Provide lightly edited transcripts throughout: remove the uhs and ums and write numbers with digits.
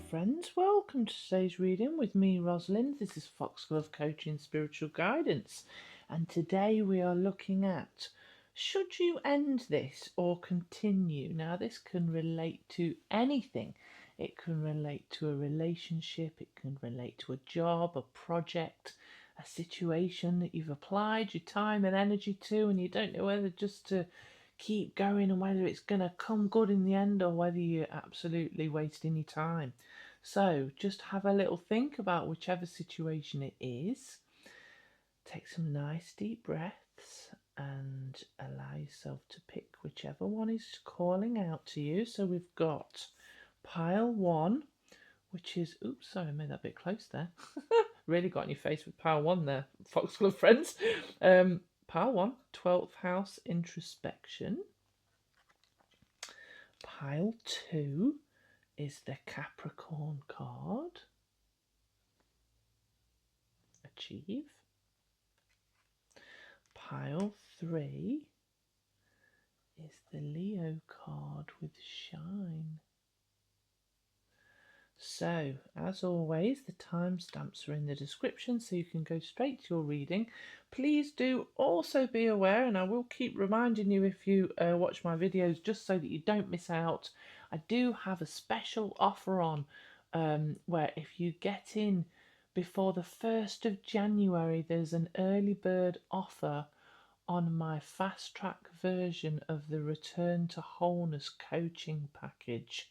friends, welcome to today's reading with me, Rosalind. This is Foxglove Coaching Spiritual Guidance, and today we are looking at, should you end this or continue? Now this can relate to anything. It can relate to a relationship, it can relate to a job, a project, a situation that you've applied your time and energy to, and you don't know whether just to keep going and whether it's going to come good in the end or whether you're absolutely wasting your time. So just have a little think about whichever situation it is. Take some nice deep breaths and allow yourself to pick whichever one is calling out to you. So we've got pile one, which is, oops, sorry, I made that a bit close there. Really got in your face with pile one there, Foxglove friends. Pile one, 12th house introspection. Pile 2 is the Capricorn card. Achieve. Pile 3 is the Leo card with shine. So, as always, the timestamps are in the description so you can go straight to your reading. Please do also be aware, and I will keep reminding you if you watch my videos just so that you don't miss out, I do have a special offer on where if you get in before the 1st of January, there's an early bird offer on my fast track version of the Return to Wholeness coaching package.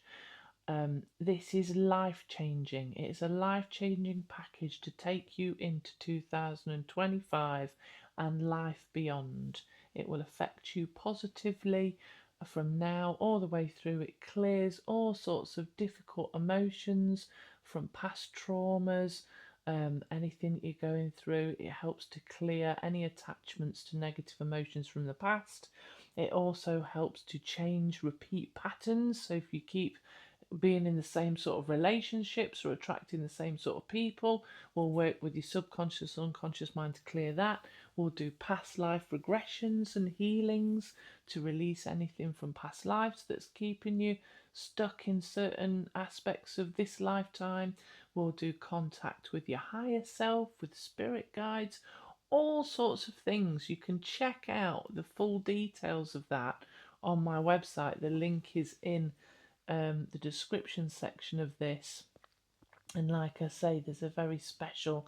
This is life-changing. It's a life-changing package to take you into 2025 and life beyond. It will affect you positively from now all the way through. It clears all sorts of difficult emotions from past traumas, anything that you're going through. It helps to clear any attachments to negative emotions from the past. It also helps to change repeat patterns. So if you keep being in the same sort of relationships or attracting the same sort of people, we'll work with your subconscious, unconscious mind to clear that. We'll do past life regressions and healings to release anything from past lives that's keeping you stuck in certain aspects of this lifetime. We'll do contact with your higher self, with spirit guides, all sorts of things. You can check out the full details of that on my website. The link is in the description section of this, and like I say, there's a very special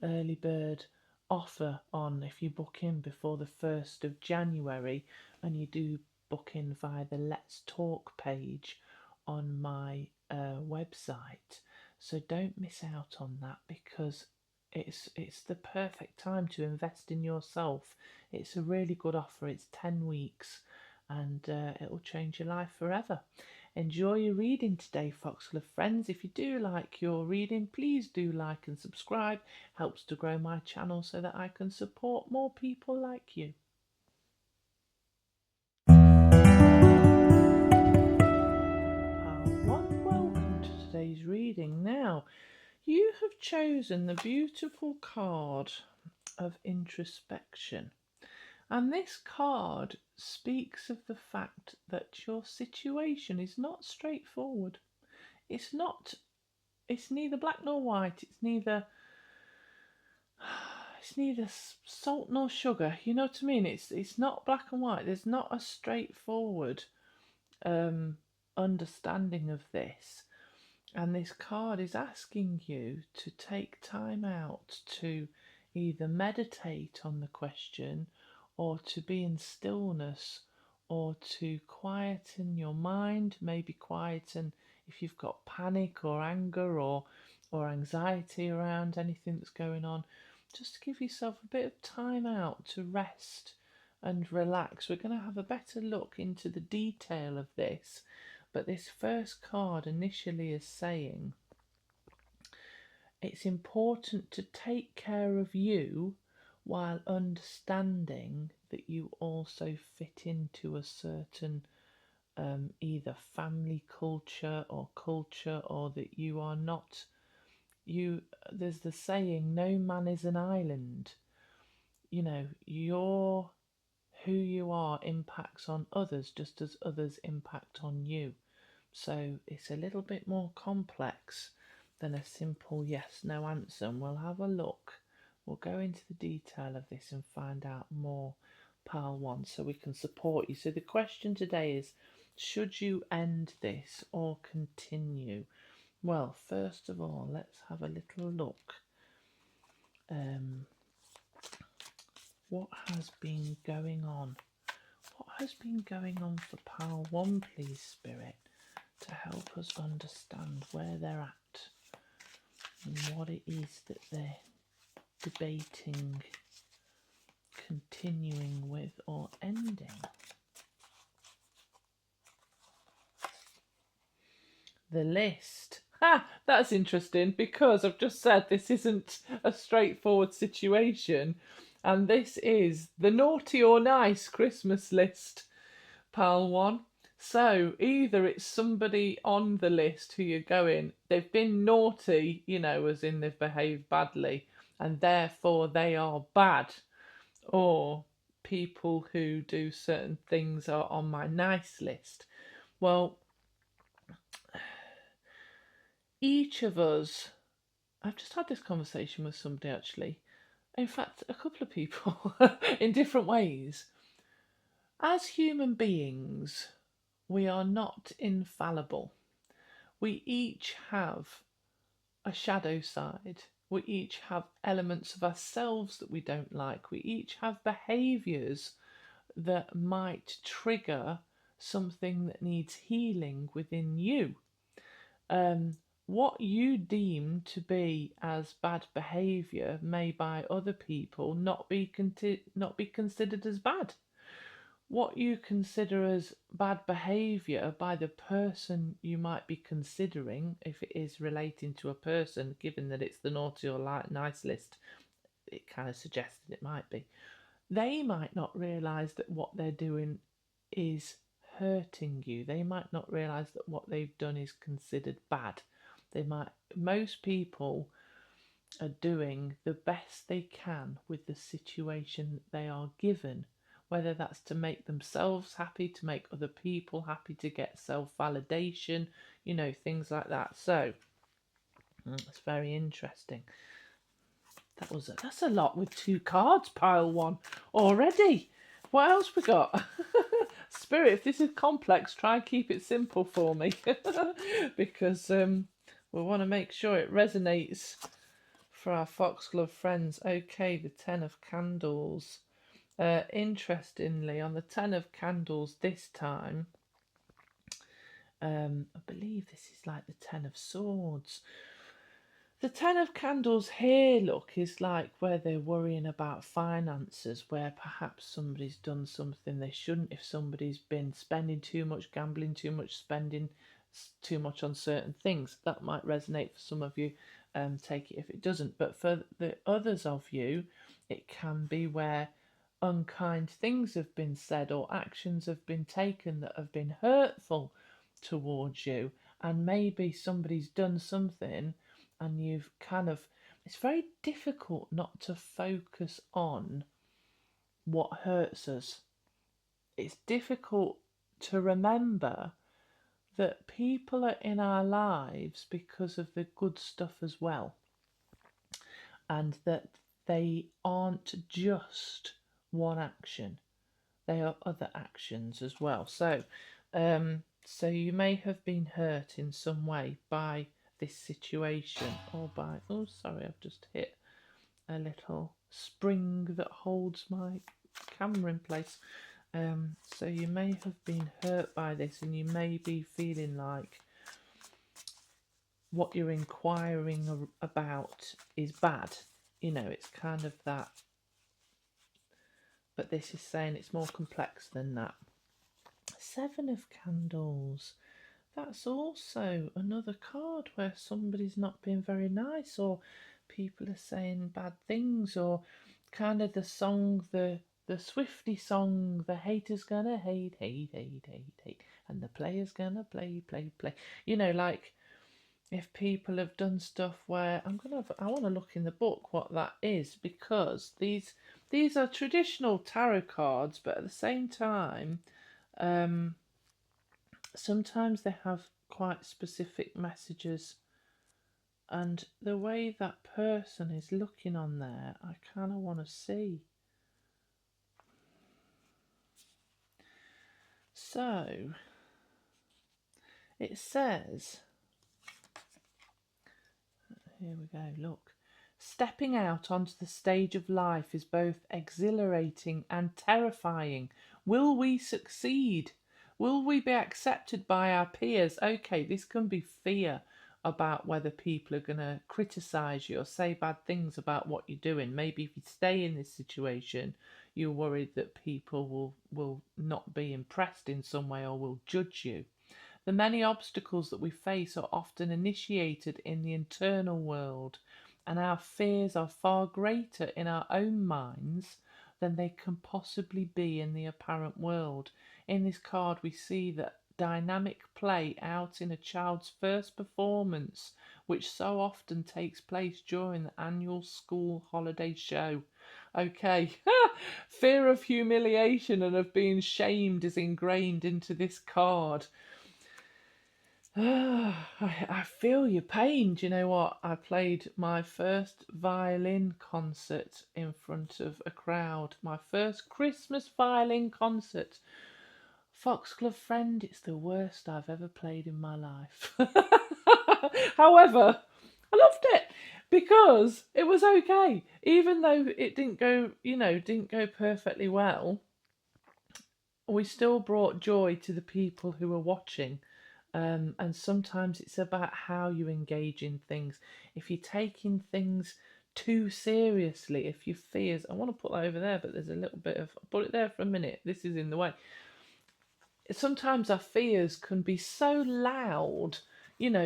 early bird offer on if you book in before the 1st of January, and you do book in via the Let's Talk page on my website. So don't miss out on that, because it's the perfect time to invest in yourself. It's a really good offer. It's 10 weeks and it will change your life forever. Enjoy your reading today, Foxglove friends. If you do like your reading, please do like and subscribe. Helps to grow my channel so that I can support more people like you. Welcome to today's reading. Now, you have chosen the beautiful card of introspection. And this card speaks of the fact that your situation is not straightforward. It's neither black nor white. It's neither salt nor sugar. You know what I mean? It's not black and white. There's not a straightforward understanding of this. And this card is asking you to take time out to either meditate on the question, or to be in stillness, or to quieten your mind, maybe quieten if you've got panic or anger or anxiety around anything that's going on. Just to give yourself a bit of time out to rest and relax. We're going to have a better look into the detail of this, but this first card initially is saying it's important to take care of you while understanding that you also fit into a certain either family culture, or that you are not there's the saying, no man is an island. You know, who you are impacts on others just as others impact on you. So it's a little bit more complex than a simple yes, no answer. And we'll have a look. We'll go into the detail of this and find out more, pile one, so we can support you. So the question today is, should you end this or continue? Well, first of all, let's have a little look. What has been going on? What has been going on for pile one, please, Spirit, to help us understand where they're at and what it is that they're debating, continuing with, or ending? The list. Ha! That's interesting, because I've just said this isn't a straightforward situation, and this is the naughty or nice Christmas list, pile one. So either it's somebody on the list who you're going, they've been naughty, you know, as in they've behaved badly, and therefore they are bad, or people who do certain things are on my nice list. Well, each of us, I've just had this conversation with somebody actually, in fact, a couple of people in different ways. As human beings, we are not infallible. We each have a shadow side. We each have elements of ourselves that we don't like. We each have behaviours that might trigger something that needs healing within you. What you deem to be as bad behaviour may by other people not be considered as bad. What you consider as bad behaviour by the person you might be considering, if it is relating to a person, given that it's the naughty or nice list, it kind of suggests that it might be. They might not realise that what they're doing is hurting you. They might not realise that what they've done is considered bad. Most people are doing the best they can with the situation that they are given, whether that's to make themselves happy, to make other people happy, to get self-validation, you know, things like that. So it's very interesting. That's a lot with 2 cards, pile one already. What else we got? Spirit, if this is complex, try and keep it simple for me, because we want to make sure it resonates for our Foxglove friends. Okay, the 10 of Candles. Interestingly, on the 10 of Candles this time, I believe this is like the 10 of Swords. The 10 of Candles here, look, is like where they're worrying about finances, where perhaps somebody's done something they shouldn't. If somebody's been spending too much, gambling too much, spending too much on certain things, that might resonate for some of you. Take it if it doesn't. But for the others of you, it can be where unkind things have been said or actions have been taken that have been hurtful towards you, and maybe somebody's done something and you've it's very difficult not to focus on what hurts us. It's difficult to remember that people are in our lives because of the good stuff as well, and that they aren't just one action, they are other actions as well. So so you may have been hurt in some way by this situation, or by, oh sorry, I've just hit a little spring that holds my camera in place. So you may have been hurt by this, and you may be feeling like what you're inquiring about is bad. You know, it's kind of that. But this is saying it's more complex than that. 7 of Candles. That's also another card where somebody's not being very nice, or people are saying bad things, or kind of the song, the Swifty song, the hater's gonna hate, hate, hate, hate, hate, and the player's gonna play, play, play. You know, like if people have done stuff where I want to look in the book what that is, because these are traditional tarot cards, but at the same time, sometimes they have quite specific messages. And the way that person is looking on there, I kind of want to see. So, it says, here we go, look. Stepping out onto the stage of life is both exhilarating and terrifying. Will we succeed? Will we be accepted by our peers? Okay, this can be fear about whether people are going to criticise you or say bad things about what you're doing. Maybe if you stay in this situation, you're worried that people will not be impressed in some way or will judge you. The many obstacles that we face are often initiated in the internal world, and our fears are far greater in our own minds than they can possibly be in the apparent world. In this card, we see that dynamic play out in a child's first performance, which so often takes place during the annual school holiday show. Okay, fear of humiliation and of being shamed is ingrained into this card. I feel your pain. Do you know what? I played my first violin concert in front of a crowd. My first Christmas violin concert. Foxglove friend, it's the worst I've ever played in my life. However, I loved it because it was okay. Even though it didn't go perfectly well, we still brought joy to the people who were watching. And sometimes it's about how you engage in things. If you're taking things too seriously, if your fears, I want to put that over there, but there's a little bit of, I'll put it there for a minute. This is in the way. Sometimes our fears can be so loud,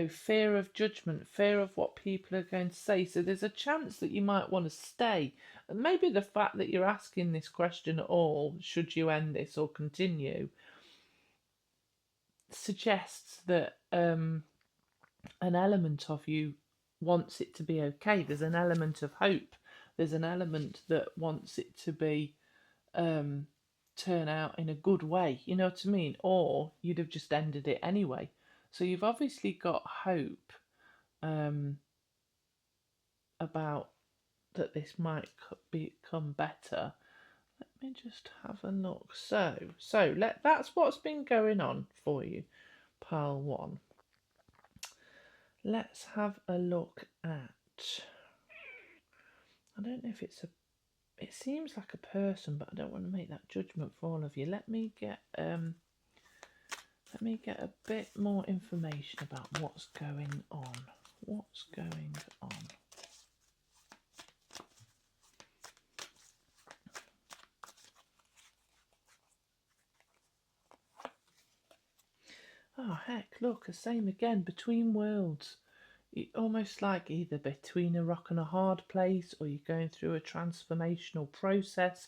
fear of judgment, fear of what people are going to say. So there's a chance that you might want to stay. And maybe the fact that you're asking this question at all, should you end this or continue, suggests that an element of you wants it to be okay. There's an element of hope. There's an element that wants it to be turn out in a good way. You know what I mean? Or you'd have just ended it anyway. So you've obviously got hope about that this might become better. Let me just have a look. So that's what's been going on for you, pile one. Let's have a look at, I don't know if it seems like a person, but I don't want to make that judgment for all of you. Let me get a bit more information about what's going on. What's going on? Oh, heck, look, the same again, between worlds. Almost like either between a rock and a hard place, or you're going through a transformational process.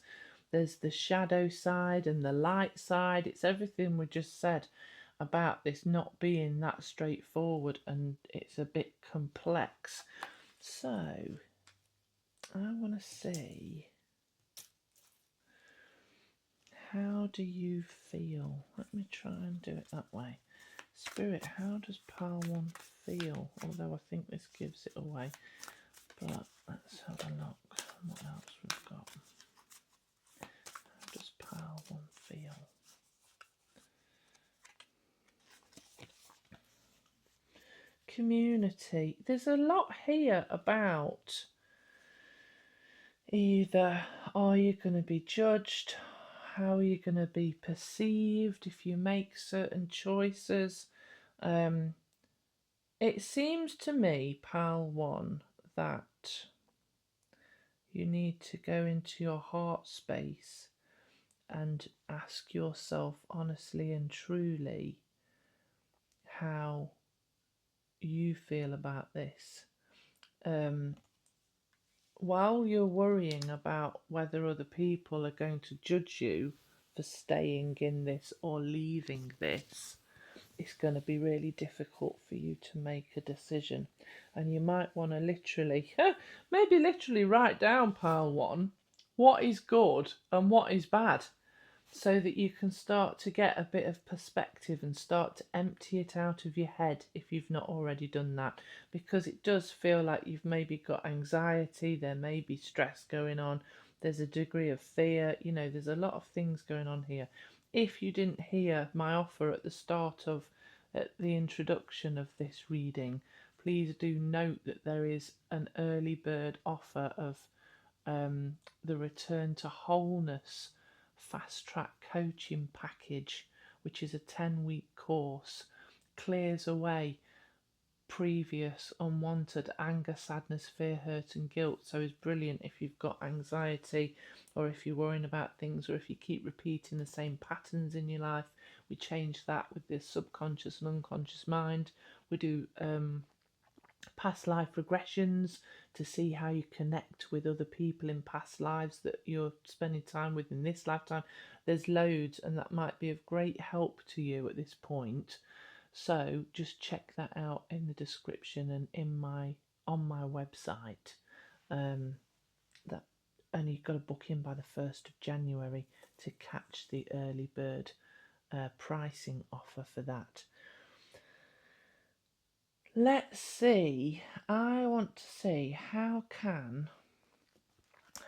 There's the shadow side and the light side. It's everything we just said about this not being that straightforward, and it's a bit complex. So, I want to see, how do you feel? Let me try and do it that way. Spirit, how does pile one feel? Although I think this gives it away. But let's have a look what else we've got. How does pile one feel? Community. There's a lot here about either are you going to be judged? How are you going to be perceived if you make certain choices? It seems to me, pile one, that you need to go into your heart space and ask yourself honestly and truly how you feel about this. While you're worrying about whether other people are going to judge you for staying in this or leaving this, it's going to be really difficult for you to make a decision. And you might want to maybe literally write down, pile one, what is good and what is bad. so that you can start to get a bit of perspective and start to empty it out of your head if you've not already done that, because it does feel like you've maybe got anxiety, there may be stress going on, there's a degree of fear, you know, there's a lot of things going on here. If you didn't hear my offer at the start of at the introduction of this reading, please do note that there is an early bird offer of the Return to Wholeness fast track coaching package, which is a 10-week course, clears away previous unwanted anger, sadness, fear, hurt, and guilt. So it's brilliant if you've got anxiety, or if you're worrying about things, or if you keep repeating the same patterns in your life. We change that with the subconscious and unconscious mind. We do past life regressions to see how you connect with other people in past lives that you're spending time with in this lifetime. There's loads, and that might be of great help to you at this point. So just check that out in the description and on my website. That and you've got to book in by the 1st of January to catch the early bird pricing offer for that. Let's see. I want to see how can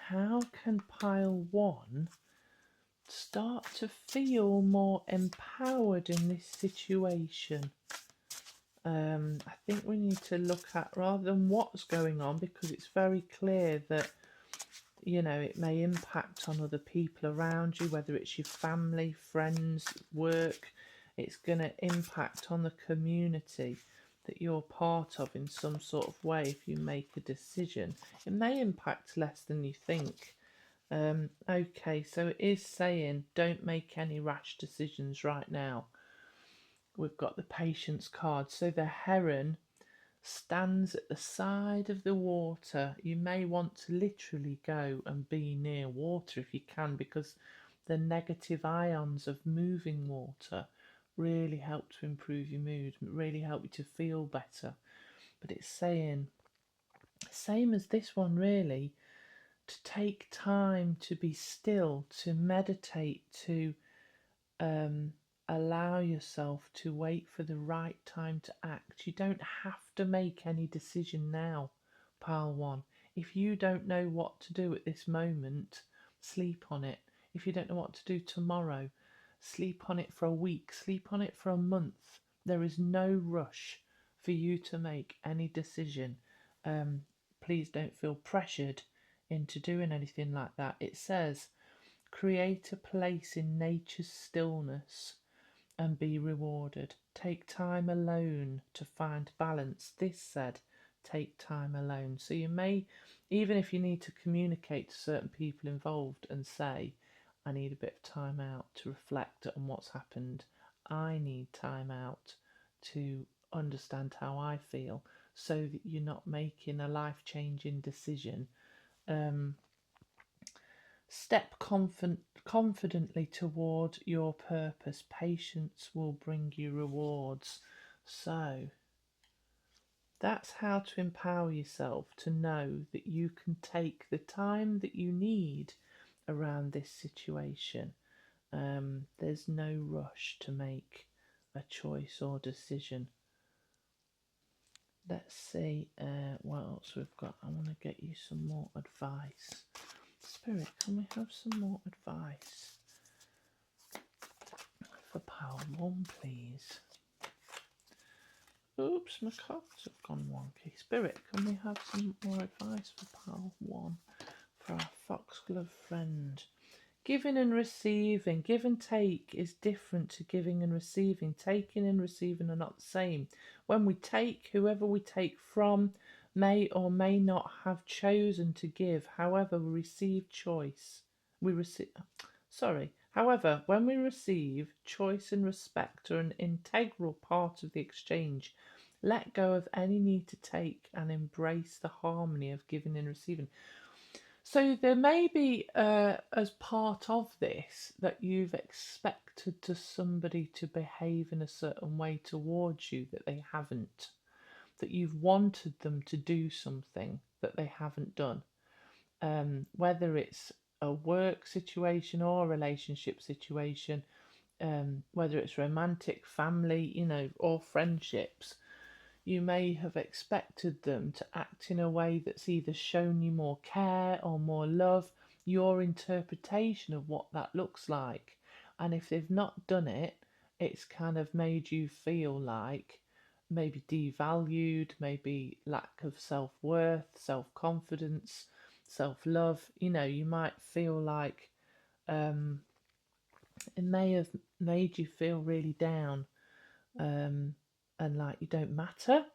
pile 1 start to feel more empowered in this situation. I think we need to look at, rather than what's going on, because it's very clear that, you know, it may impact on other people around you, whether it's your family, friends, work. It's going to impact on the community that you're part of in some sort of way. If you make a decision, it may impact less than you think. Okay, so it is saying don't make any rash decisions right now. We've got the patience card. So the heron stands at the side of the water. You may want to literally go and be near water if you can, because the negative ions of moving water really help to improve your mood, really help you to feel better. But it's saying, same as this one really, to take time to be still, to meditate, to allow yourself to wait for the right time to act. You don't have to make any decision now, pile 1. If you don't know what to do at this moment, sleep on it. If you don't know what to do tomorrow, sleep on it for a week, sleep on it for a month. There is no rush for you to make any decision. Please don't feel pressured into doing anything like that. It says, create a place in nature's stillness and be rewarded. Take time alone to find balance. This said, take time alone. So you may, even if you need to communicate to certain people involved and say, I need a bit of time out to reflect on what's happened. I need time out to understand how I feel, so that you're not making a life-changing decision. Step confidently toward your purpose. Patience will bring you rewards. So that's how to empower yourself to know that you can take the time that you need around this situation. There's no rush to make a choice or decision. Let's see what else we've got. I want to get you some more advice. Spirit, can we have some more advice for pile 1, please? Oops, my cards have gone wonky. Spirit, can we have some more advice for pile 1 for our foxglove friend? Giving and receiving. Give and take is different to giving and receiving. Taking and receiving are not the same. When we take, whoever we take from may or may not have chosen to give. However, we receive choice. However, when we receive, choice and respect are an integral part of the exchange. Let go of any need to take and embrace the harmony of giving and receiving. So there may be, as part of this, that you've expected to somebody to behave in a certain way towards you that they haven't. That you've wanted them to do something that they haven't done. Whether it's a work situation or a relationship situation, whether it's romantic, family, you know, or friendships. You may have expected them to act in a way that's either shown you more care or more love, your interpretation of what that looks like. And if they've not done it, it's kind of made you feel like maybe devalued, maybe lack of self-worth, self-confidence, self-love. You know, you might feel like it may have made you feel really down, and like you don't matter.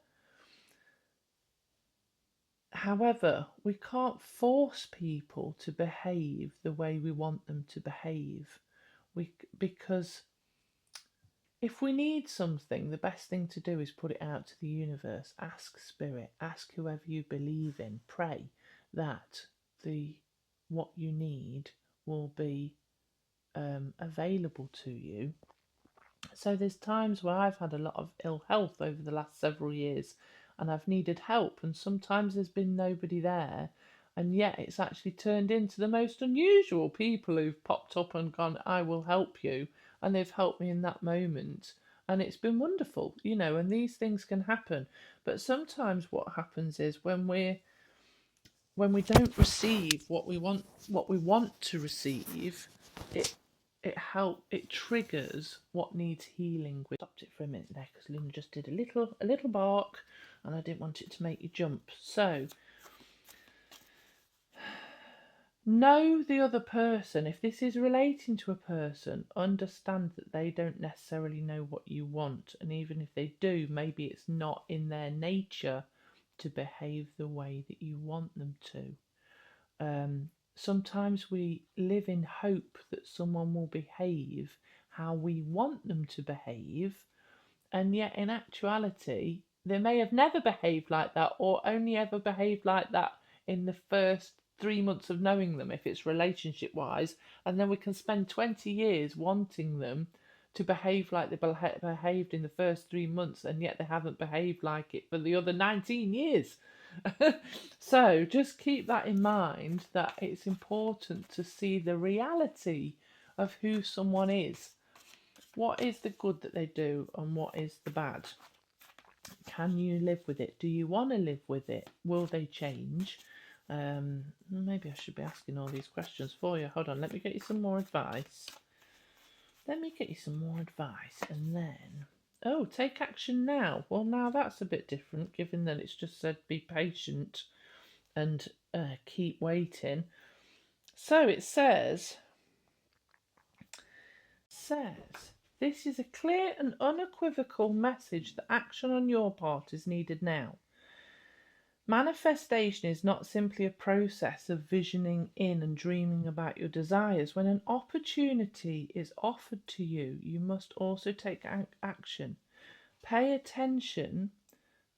However, we can't force people to behave the way we want them to behave. Because if we need something, the best thing to do is put it out to the universe. Ask spirit, ask whoever you believe in, pray that what you need will be available to you. So there's times where I've had a lot of ill health over the last several years, and I've needed help, and sometimes there's been nobody there, and yet it's actually turned into the most unusual people who've popped up and gone, I will help you, and they've helped me in that moment, and it's been wonderful, you know. And these things can happen, but sometimes what happens is when we don't receive what we want to receive, it triggers what needs healing. We stopped it for a minute there because Lynn just did a little bark, and I didn't want it to make you jump. So know the other person. If this is relating to a person, understand that they don't necessarily know what you want, and even if they do, maybe it's not in their nature to behave the way that you want them to. Sometimes we live in hope that someone will behave how we want them to behave, and yet in actuality, they may have never behaved like that, or only ever behaved like that in the first 3 months of knowing them, if it's relationship wise, and then we can spend 20 years wanting them to behave like they behaved in the first 3 months, and yet they haven't behaved like it for the other 19 years. So just keep that in mind, that it's important to see the reality of who someone is. What is the good that they do, and what is the bad? Can you live with it? Do you want to live with it? Will they change? Maybe I should be asking all these questions for you. Hold on, let me get you some more advice. And then, oh, take action now. Well, now that's a bit different, given that it's just said be patient and keep waiting. So it says, this is a clear and unequivocal message that action on your part is needed now. Manifestation is not simply a process of visioning in and dreaming about your desires. When an opportunity is offered to you, you must also take action. Pay attention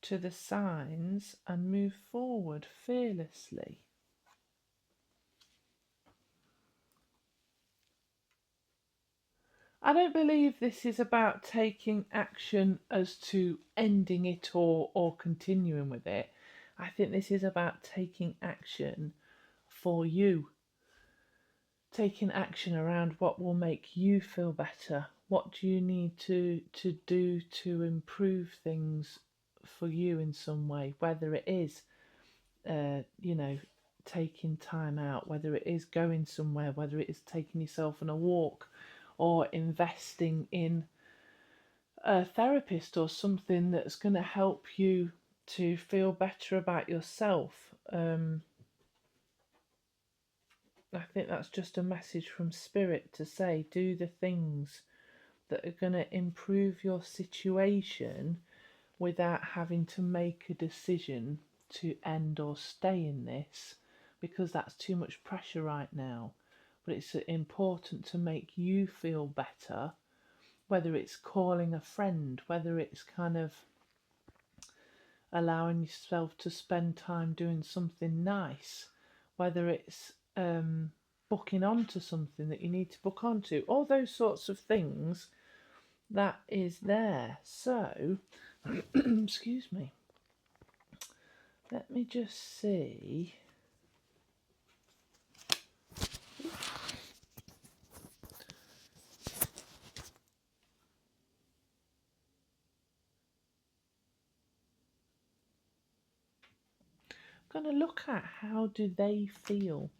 to the signs and move forward fearlessly. I don't believe this is about taking action as to ending it or continuing with it. I think this is about taking action for you. Taking action around what will make you feel better. What do you need to do to improve things for you in some way? Whether it is, taking time out, whether it is going somewhere, whether it is taking yourself on a walk, or investing in a therapist or something that's going to help you to feel better about yourself. I think that's just a message from Spirit to say, do the things that are going to improve your situation without having to make a decision to end or stay in this, because that's too much pressure right now. But it's important to make you feel better, whether it's calling a friend, whether it's kind of allowing yourself to spend time doing something nice, whether it's booking onto something that you need to book onto, all those sorts of things, that is there. So, excuse me, let me just see. going to look at how do they feel.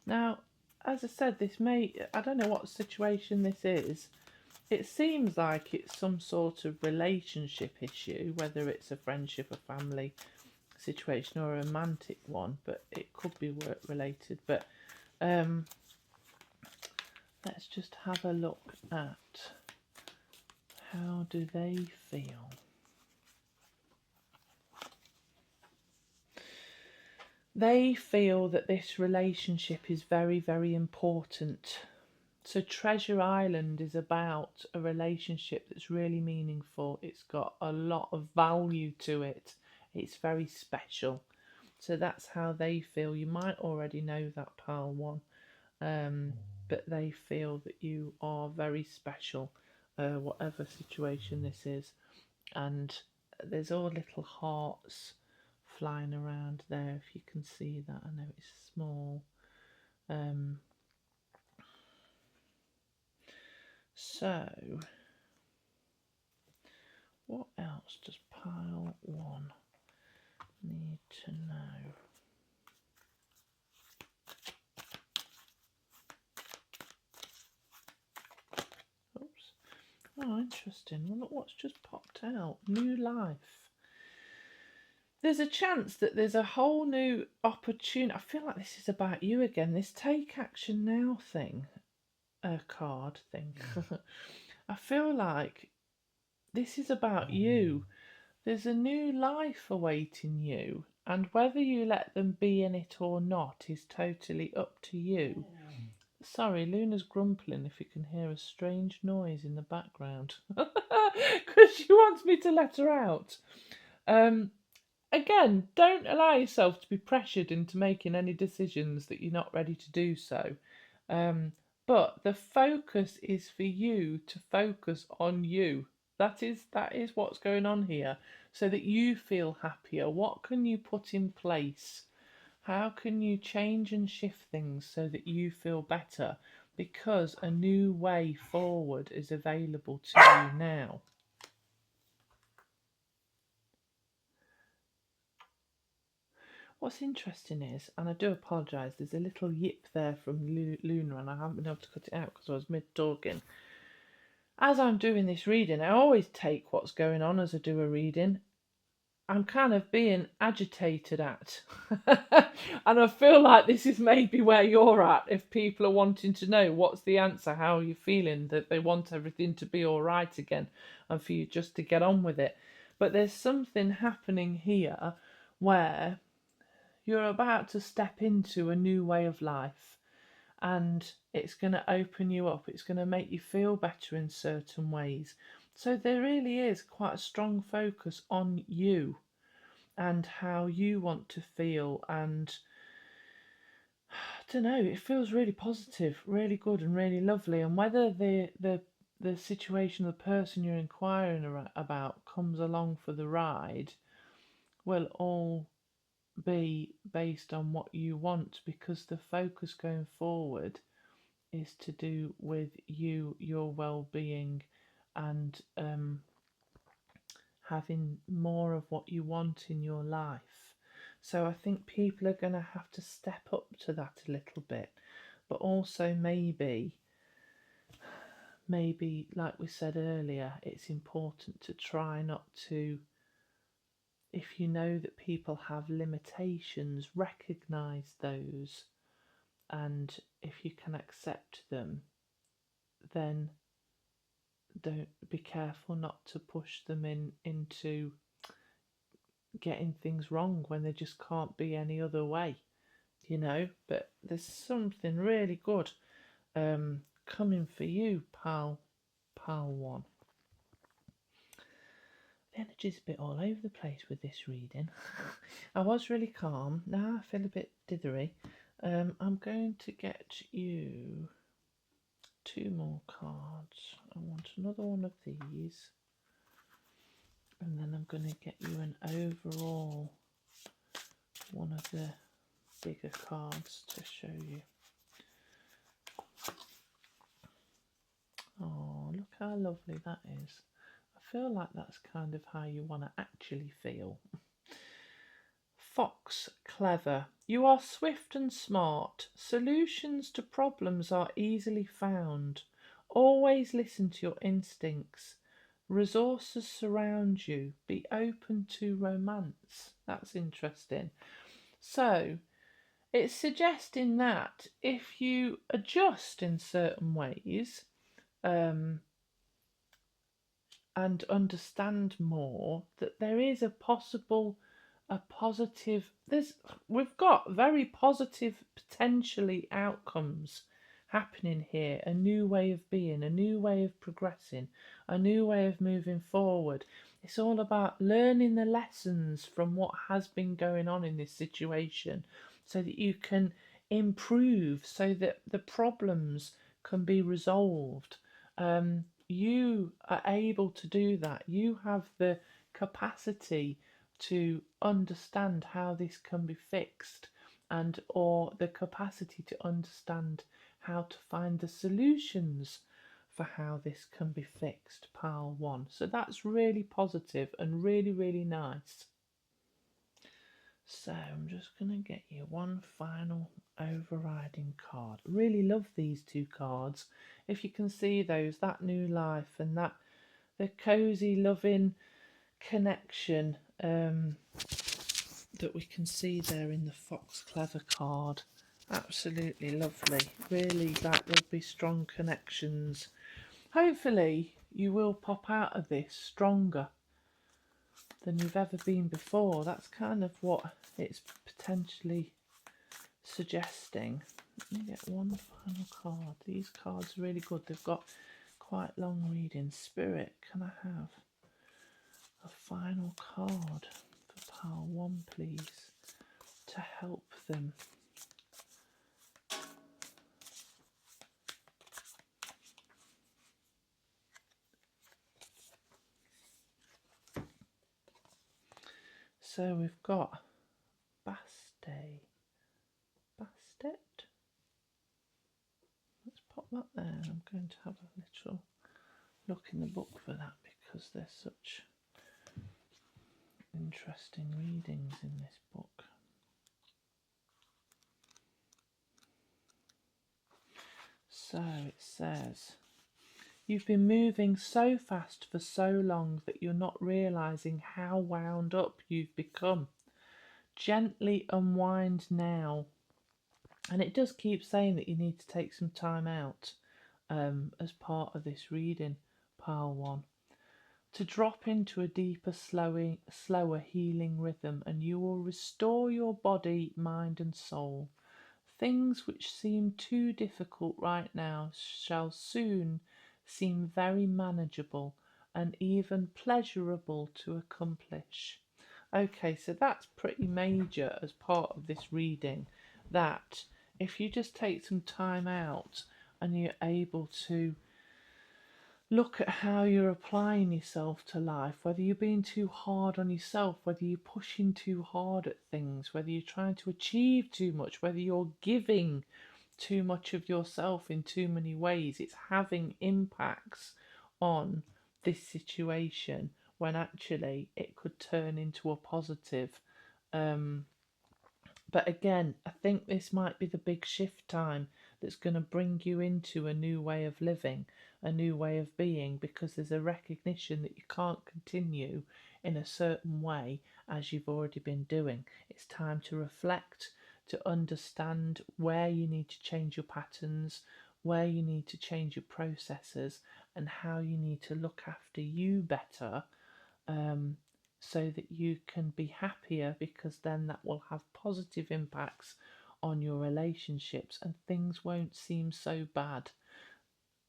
Now, as I said, I don't know what situation this is. It seems like it's some sort of relationship issue, whether it's a friendship, a family situation or a romantic one, but it could be work related. But let's just have a look at how do they feel. They feel that this relationship is very, very important. So Treasure Island is about a relationship that's really meaningful. It's got a lot of value to it. It's very special. So that's how they feel. You might already know that, pile one. But they feel that you are very special, whatever situation this is. And there's all little hearts flying around there, if you can see that. I know it's small. So what else does pile one need to know? Oops. Oh, interesting. Well, look what's just popped out. New life. There's a chance that there's a whole new opportunity. I feel like this is about you again. This take action now thing, card thing. I feel like this is about you. There's a new life awaiting you, and whether you let them be in it or not is totally up to you. Sorry, Luna's grumbling if you can hear a strange noise in the background. Because she wants me to let her out. Again, don't allow yourself to be pressured into making any decisions that you're not ready to do so. But the focus is for you to focus on you. That is what's going on here, so that you feel happier. What can you put in place? How can you change and shift things so that you feel better? Because a new way forward is available to you now. What's interesting is, and I do apologise, there's a little yip there from Luna and I haven't been able to cut it out because I was mid-talking. As I'm doing this reading, I always take what's going on as I do a reading. I'm kind of being agitated at. And I feel like this is maybe where you're at. If people are wanting to know what's the answer, how are you feeling, that they want everything to be all right again and for you just to get on with it. But there's something happening here where you're about to step into a new way of life, and it's going to open you up. It's going to make you feel better in certain ways. So there really is quite a strong focus on you and how you want to feel. And I don't know, it feels really positive, really good and really lovely. And whether the situation, the person you're inquiring about comes along for the ride will all be based on what you want, because the focus going forward is to do with you, your well-being, and having more of what you want in your life. So I think people are going to have to step up to that a little bit, but also maybe like we said earlier, it's important to try not to, if you know that people have limitations, recognize those, and if you can accept them, then don't be careful not to push them into getting things wrong when they just can't be any other way, you know. But there's something really good coming for you, pal one. The energy's a bit all over the place with this reading. I was really calm, now I feel a bit dithery. I'm going to get you 2 more cards. I want another one of these, and then I'm going to get you an overall one of the bigger cards to show you. Oh, look how lovely that is. I feel like that's kind of how you want to actually feel. Fox Clever. You are swift and smart. Solutions to problems are easily found. Always listen to your instincts. Resources surround you. Be open to romance. That's interesting. So, it's suggesting that if you adjust in certain ways, and understand more, that there is a positive, we've got very positive potentially outcomes happening here, a new way of being, a new way of progressing, a new way of moving forward. It's all about learning the lessons from what has been going on in this situation so that you can improve, so that the problems can be resolved. You are able to do that. You have the capacity to understand how this can be fixed, and or the capacity to understand how to find the solutions for how this can be fixed, pile 1. So that's really positive and really, really nice. So I'm just going to get you one final overriding card. Really love these two cards. If you can see those, that new life and that the cozy, loving connection that we can see there in the Fox Clever card. Absolutely lovely. Really, like there'll be strong connections. Hopefully you will pop out of this stronger than you've ever been before. That's kind of what it's potentially suggesting. Let me get one final card. These cards are really good. They've got quite long reading. Spirit, can I have a final card for pile 1, please, to help them? So we've got Bastet. Let's pop that there. I'm going to have a little look in the book for that because there's such interesting readings in this book. So it says, you've been moving so fast for so long that you're not realising how wound up you've become. Gently unwind now. And it does keep saying that you need to take some time out as part of this reading, pile 1, to drop into a deeper, slower healing rhythm, and you will restore your body, mind and soul. Things which seem too difficult right now shall soon seem very manageable and even pleasurable to accomplish. Okay, so that's pretty major as part of this reading, that if you just take some time out and you're able to look at how you're applying yourself to life, whether you're being too hard on yourself, whether you're pushing too hard at things, whether you're trying to achieve too much, whether you're giving too much of yourself in too many ways, it's having impacts on this situation when actually it could turn into a positive. But again, I think this might be the big shift time that's going to bring you into a new way of living, a new way of being, because there's a recognition that you can't continue in a certain way as you've already been doing. It's time to reflect, to understand where you need to change your patterns, where you need to change your processes, and how you need to look after you better, so that you can be happier, because then that will have positive impacts on your relationships and things won't seem so bad.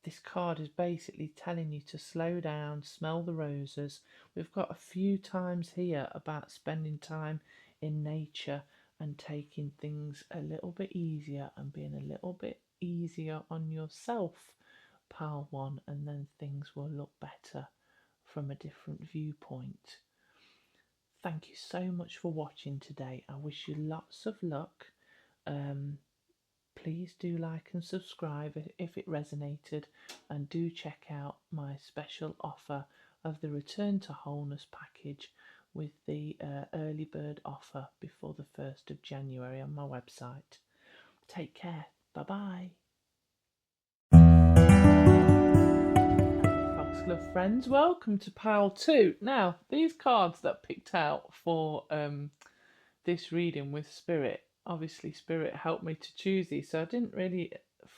This card is basically telling you to slow down, smell the roses. We've got a few times here about spending time in nature and taking things a little bit easier and being a little bit easier on yourself, pile 1, and then things will look better from a different viewpoint. Thank you so much for watching today. I wish you lots of luck. Please do like and subscribe if it resonated, and do check out my special offer of the Return to Wholeness package, with the early bird offer before the 1st of January on my website. Take care. Bye-bye. Foxglove friends, welcome to pile 2. Now, these cards that I picked out for this reading with Spirit, obviously Spirit helped me to choose these, so I didn't really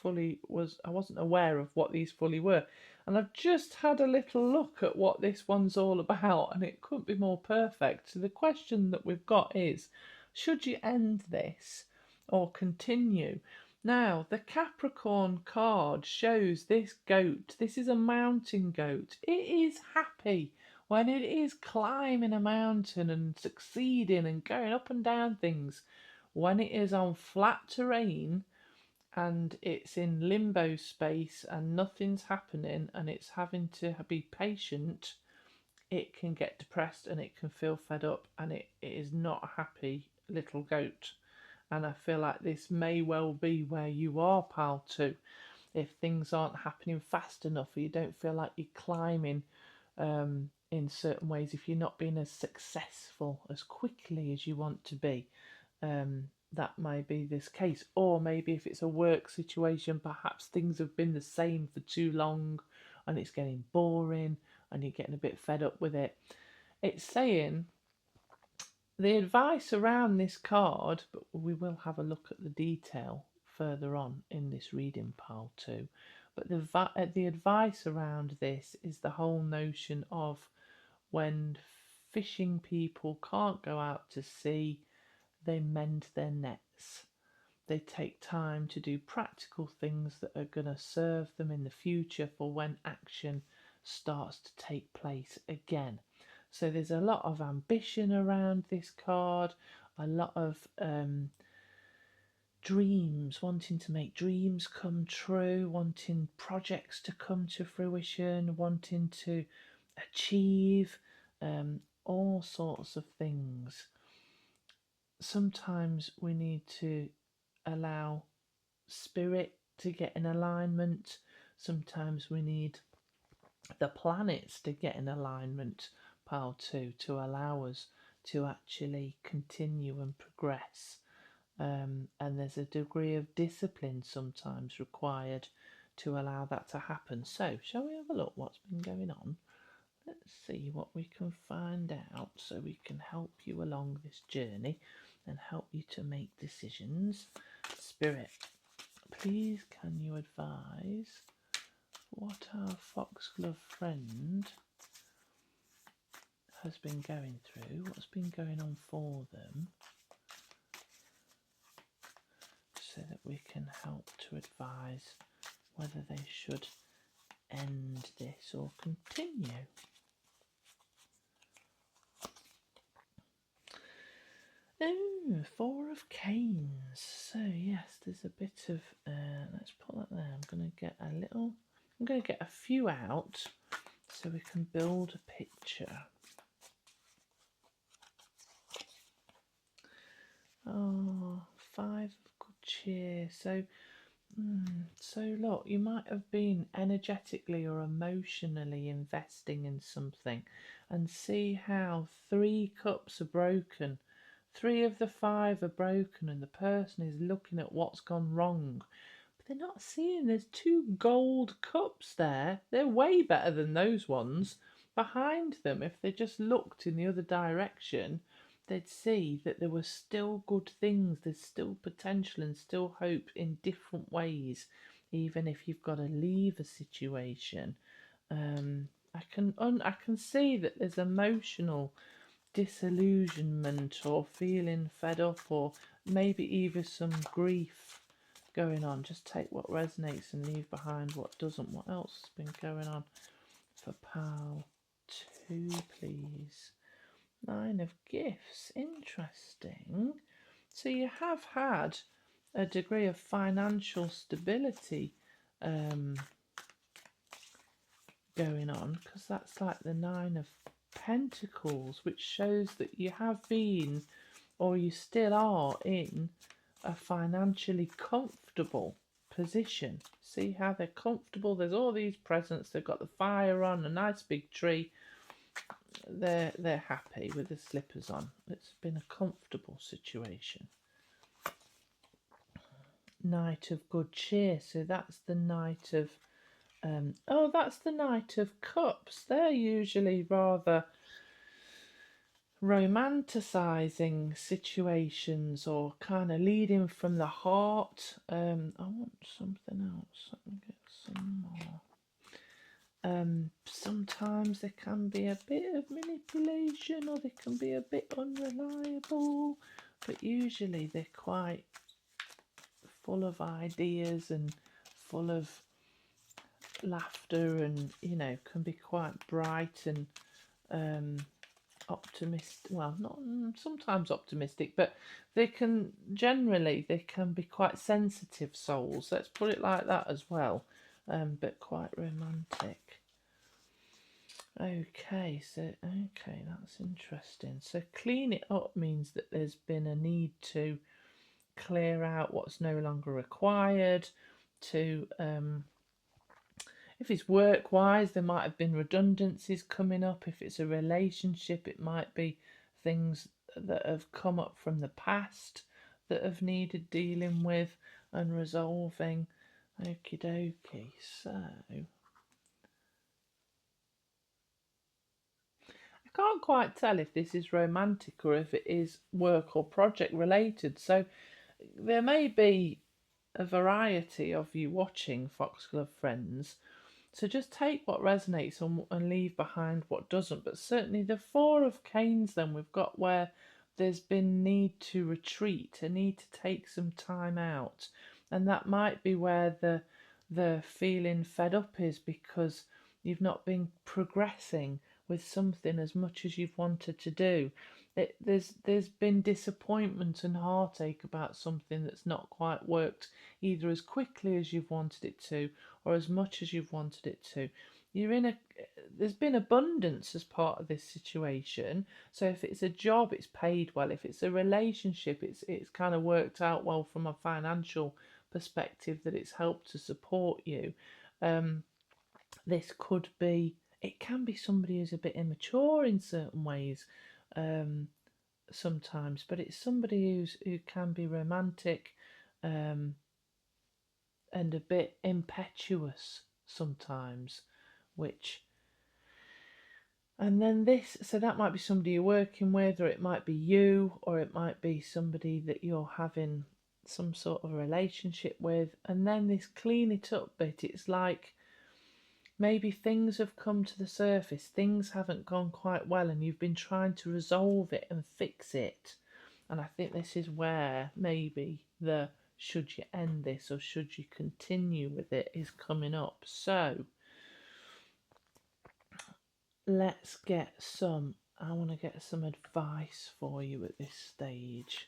I wasn't aware of what these fully were, and I've just had a little look at what this one's all about, and it couldn't be more perfect. So the question that we've got is, should you end this or continue? Now, the Capricorn card shows this goat. This is a mountain goat. It is happy when it is climbing a mountain and succeeding and going up and down things. When it is on flat terrain and it's in limbo space and nothing's happening and it's having to be patient, it can get depressed and it can feel fed up, and it is not a happy little goat. And I feel like this may well be where you are, pal, too. If things aren't happening fast enough, or you don't feel like you're climbing in certain ways, if you're not being as successful as quickly as you want to be, that may be this case. Or maybe if it's a work situation, perhaps things have been the same for too long and it's getting boring and you're getting a bit fed up with it. It's saying the advice around this card, but we will have a look at the detail further on in this reading pile too. But the advice around this is the whole notion of when fishing people can't go out to sea, they mend their nets. They take time to do practical things that are going to serve them in the future for when action starts to take place again. So there's a lot of ambition around this card, a lot of dreams, wanting to make dreams come true, wanting projects to come to fruition, wanting to achieve all sorts of things. Sometimes we need to allow spirit to get in alignment. Sometimes we need the planets to get in alignment, pile 2, to allow us to actually continue and progress. And there's a degree of discipline sometimes required to allow that to happen. So, shall we have a look what's been going on? Let's see what we can find out so we can help you along this journey and help you to make decisions. Spirit, please can you advise what our foxglove friend has been going through, what's been going on for them, so that we can help to advise whether they should end this or continue. Oh, 4 of Canes. So yes, there's a bit of let's put that there. I'm going to get a few out so we can build a picture. Oh, 5 of good cheer. So look, you might have been energetically or emotionally investing in something, and see how 3 cups are broken. 3 of the 5 are broken and the person is looking at what's gone wrong. But they're not seeing there's 2 gold cups there. They're way better than those ones. Behind them, if they just looked in the other direction, they'd see that there were still good things. There's still potential and still hope in different ways, even if you've got to leave a situation. I can see that there's emotional disillusionment or feeling fed up, or maybe even some grief going on. Just take what resonates and leave behind what doesn't. What else has been going on for pile 2, please? 9 of gifts. Interesting. So you have had a degree of financial stability going on, because that's like the 9 of Pentacles, which shows that you have been, or you still are, in a financially comfortable position. See how they're comfortable? There's all these presents. They've got the fire on, a nice big tree. they're happy with the slippers on. It's been a comfortable situation. Knight of good cheer. So that's the Knight of oh, that's the Knight of Cups. They're usually rather romanticizing situations or kind of leading from the heart. I want something else. Let me get some more. Sometimes there can be a bit of manipulation or they can be a bit unreliable, but usually they're quite full of ideas and full of laughter, and can be quite bright and optimistic. Well, not sometimes optimistic, but they can be quite sensitive souls. Let's put it like that as well. But quite romantic. Okay, that's interesting. So clean it up means that there's been a need to clear out what's no longer required. To if it's work-wise, there might have been redundancies coming up. If it's a relationship, it might be things that have come up from the past that have needed dealing with and resolving. Okie dokie. So I can't quite tell if this is romantic or if it is work or project related. So there may be a variety of you watching, Foxglove friends. So just take what resonates and leave behind what doesn't. But certainly the Four of Canes, then we've got where there's been need to retreat, a need to take some time out. And that might be where the feeling fed up is, because you've not been progressing with something as much as you've wanted to do. There's been disappointment and heartache about something that's not quite worked either as quickly as you've wanted it to or as much as you've wanted it to. There's been abundance as part of this situation. So if it's a job, it's paid well. If it's a relationship, it's kind of worked out well from a financial perspective, that it's helped to support you. It can be somebody who's a bit immature in certain ways, sometimes, but it's somebody who can be romantic, and a bit impetuous sometimes, and then so that might be somebody you're working with, or it might be you, or it might be somebody that you're having some sort of relationship with. And then this clean it up bit, it's like maybe things have come to the surface, things haven't gone quite well, and you've been trying to resolve it and fix it. And I think this is where maybe the should you end this or should you continue with it is coming up. So I want to get some advice for you at this stage.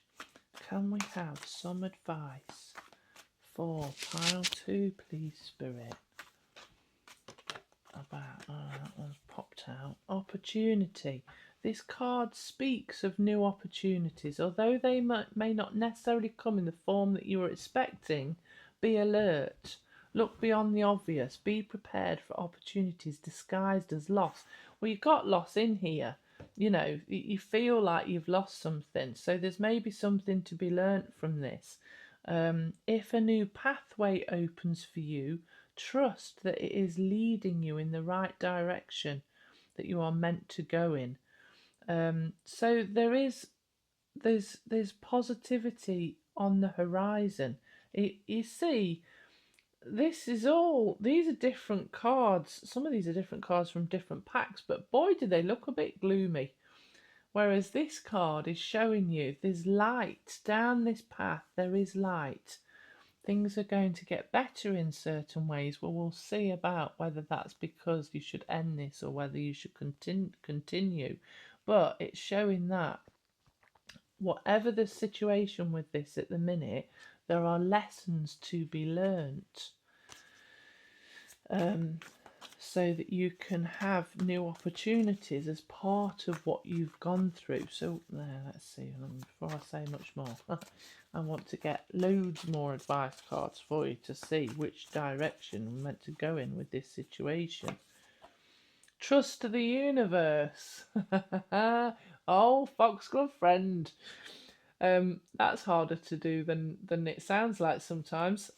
Can we have some advice for pile 2, please, Spirit? About that one's popped out. Opportunity. This card speaks of new opportunities, although they may not necessarily come in the form that you were expecting. Be alert. Look beyond the obvious. Be prepared for opportunities disguised as loss. Well, you've got loss in here. You feel like you've lost something. So there's maybe something to be learnt from this. If a new pathway opens for you, trust that it is leading you in the right direction that you are meant to go in. So there's positivity on the horizon. You see, these are different cards. Some of these are different cards from different packs, but boy, do they look a bit gloomy. Whereas this card is showing you there's light down this path. There is light. Things are going to get better in certain ways. Well, we'll see about whether that's because you should end this or whether you should continue. But it's showing that whatever the situation with this at the minute, there are lessons to be learnt, so that you can have new opportunities as part of what you've gone through. So let's see, before I say much more, I want to get loads more advice cards for you to see which direction we're meant to go in with this situation. Trust the universe. Oh, Foxglove friend. That's harder to do than it sounds like sometimes.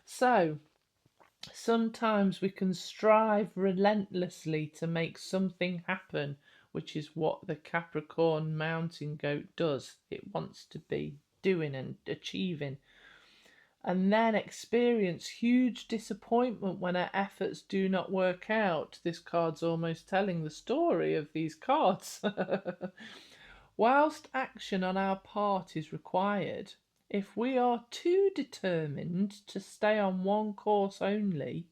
So, sometimes we can strive relentlessly to make something happen, which is what the Capricorn mountain goat does. It wants to be doing and achieving, and then experience huge disappointment when our efforts do not work out. This card's almost telling the story of these cards. Whilst action on our part is required, if we are too determined to stay on one course only,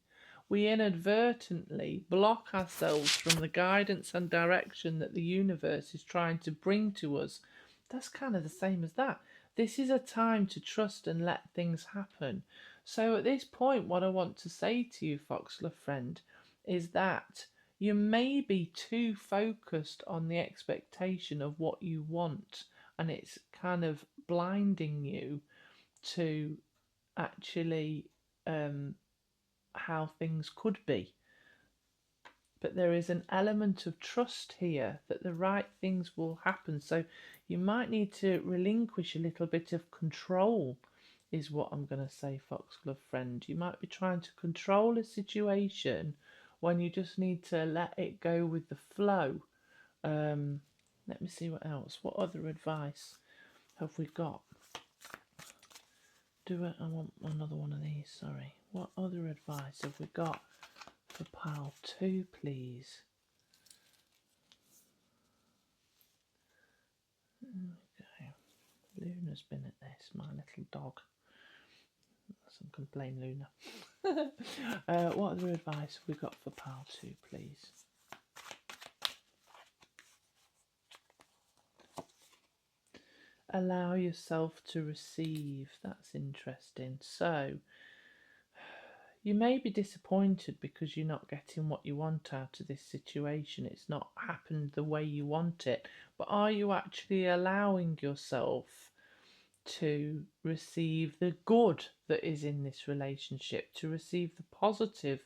we inadvertently block ourselves from the guidance and direction that the universe is trying to bring to us. That's kind of the same as that. This is a time to trust and let things happen. So at this point, what I want to say to you, Foxglove friend, is that you may be too focused on the expectation of what you want, and it's kind of blinding you to actually how things could be. But there is an element of trust here that the right things will happen. So you might need to relinquish a little bit of control, is what I'm going to say, Foxglove friend. You might be trying to control a situation when you just need to let it go with the flow. Let me see what else. What other advice have we got? I want another one of these, sorry. What other advice have we got for pile 2, please? Okay. Luna's been at this, my little dog. Some complain, Luna. What other advice have we got for pile 2, please? Allow yourself to receive. That's interesting. So, you may be disappointed because you're not getting what you want out of this situation. It's not happened the way you want it. But are you actually allowing yourself to receive the good that is in this relationship, to receive the positive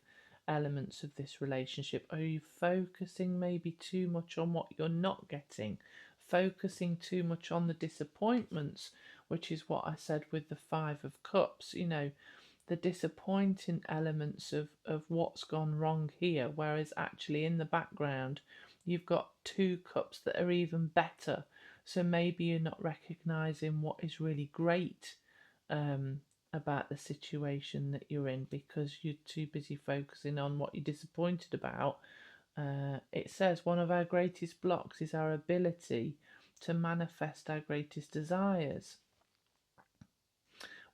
elements of this relationship? Are you focusing maybe too much on what you're not getting? Focusing too much on the disappointments, which is what I said with the 5 of Cups, you know, the disappointing elements of what's gone wrong here, whereas actually in the background you've got 2 cups that are even better. So maybe you're not recognizing what is really great about the situation that you're in because you're too busy focusing on what you're disappointed about. It says one of our greatest blocks is our ability to manifest our greatest desires.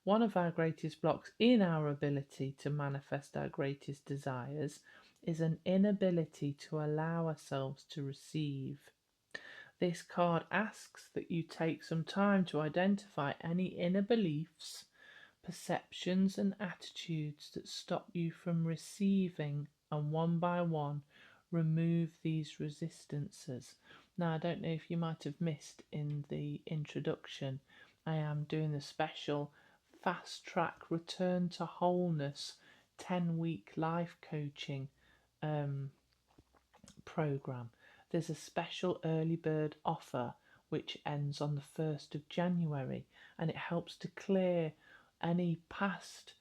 One of our greatest blocks in our ability to manifest our greatest desires is an inability to allow ourselves to receive. This card asks that you take some time to identify any inner beliefs, perceptions and attitudes that stop you from receiving, and one by one remove these resistances. Now, I don't know if you might have missed in the introduction, I am doing a special fast track return to wholeness 10-week life coaching program. There's a special early bird offer which ends on the 1st of January, and it helps to clear any past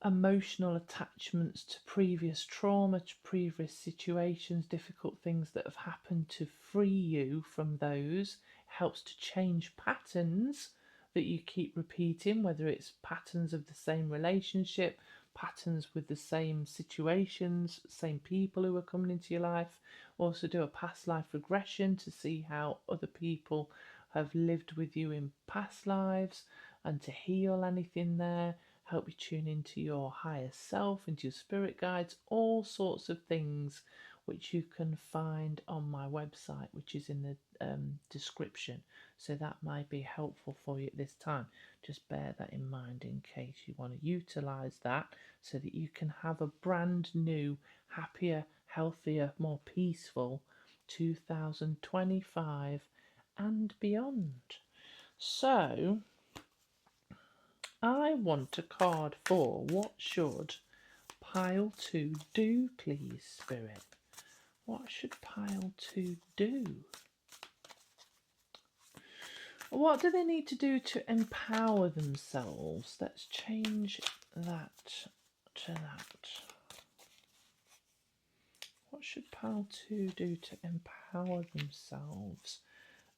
emotional attachments to previous trauma, to previous situations, difficult things that have happened, to free you from those. It helps to change patterns that you keep repeating, whether it's patterns of the same relationship, patterns with the same situations, same people who are coming into your life. Also do a past life regression to see how other people have lived with you in past lives and to heal anything there, help you tune into your higher self, into your spirit guides, all sorts of things which you can find on my website, which is in the description. So that might be helpful for you at this time. Just bear that in mind in case you want to utilize that so that you can have a brand new, happier, healthier, more peaceful 2025 and beyond. So I want a card for what should pile 2 do, please, Spirit? What should pile 2 do? What do they need to do to empower themselves? Let's change that to that. What should pile 2 do to empower themselves?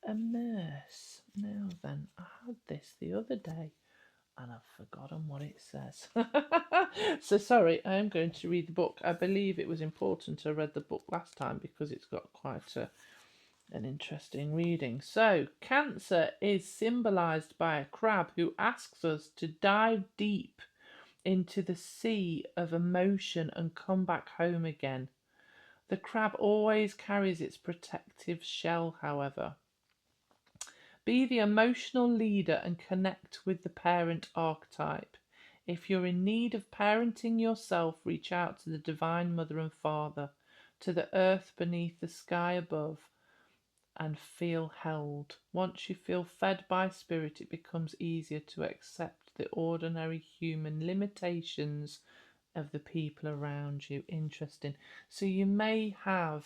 Immerse. Now then, I had this the other day and I've forgotten what it says. So sorry, I am going to read the book. I believe it was important I read the book last time because it's got quite an interesting reading. So, Cancer is symbolised by a crab who asks us to dive deep into the sea of emotion and come back home again. The crab always carries its protective shell, however. Be the emotional leader and connect with the parent archetype. If you're in need of parenting yourself, reach out to the Divine Mother and Father, to the earth beneath, the sky above, and feel held. Once you feel fed by spirit, it becomes easier to accept the ordinary human limitations of the people around you. Interesting. So you may have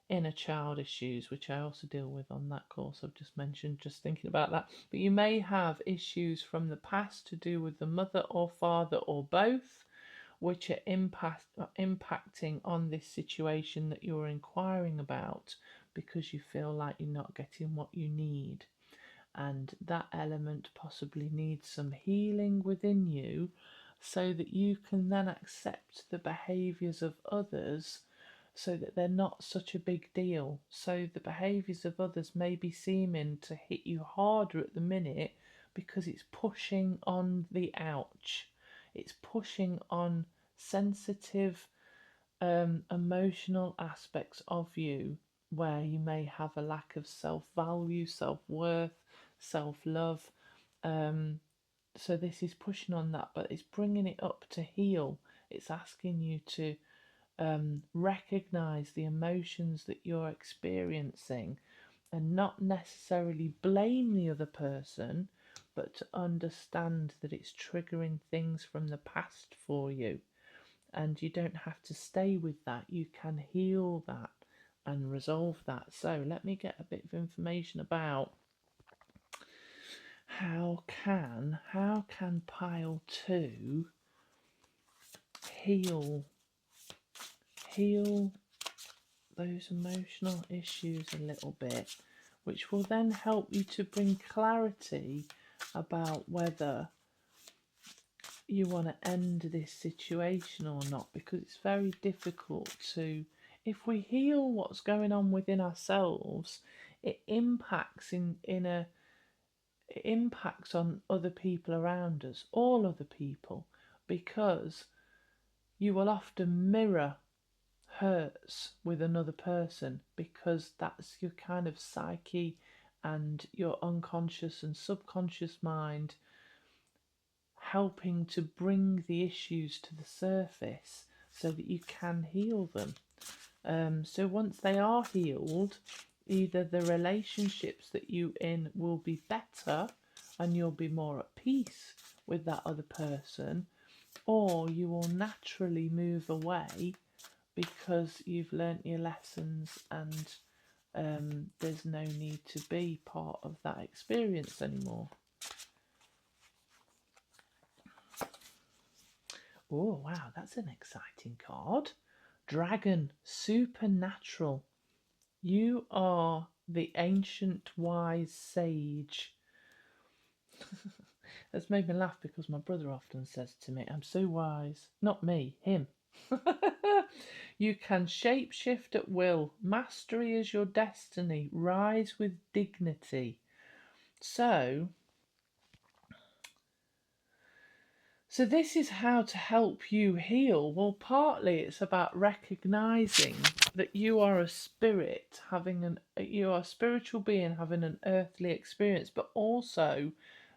inner child issues, which I also deal with on that course I've just mentioned, just thinking about that. But you may have issues from the past to do with the mother or father or both, which are impacting on this situation that you're inquiring about because you feel like you're not getting what you need. And that element possibly needs some healing within you so that you can then accept the behaviours of others so that they're not such a big deal. So the behaviours of others may be seeming to hit you harder at the minute because it's pushing on the ouch. It's pushing on sensitive, emotional aspects of you where you may have a lack of self-value, self-worth, self-love. So this is pushing on that, but it's bringing it up to heal. It's asking you to recognize the emotions that you're experiencing and not necessarily blame the other person, but to understand that it's triggering things from the past for you. And you don't have to stay with that. You can heal that and resolve that. So let me get a bit of information about how can pile 2 heal those emotional issues a little bit, which will then help you to bring clarity about whether you want to end this situation or not, because it's very difficult to, if we heal what's going on within ourselves, it impacts it impacts on other people around us, all other people, because you will often mirror hurts with another person because that's your kind of psyche and your unconscious and subconscious mind helping to bring the issues to the surface so that you can heal them. So once they are healed, either the relationships that you in will be better and you'll be more at peace with that other person, or you will naturally move away because you've learnt your lessons and there's no need to be part of that experience anymore. Oh, wow, that's an exciting card. Dragon, supernatural. You are the ancient wise sage. That's made me laugh because my brother often says to me, I'm so wise. Not me, him. You can shapeshift at will. Mastery is your destiny. Rise with dignity. So this is how to help you heal. Well, partly it's about recognizing that you are a spirit you are a spiritual being having an earthly experience, but also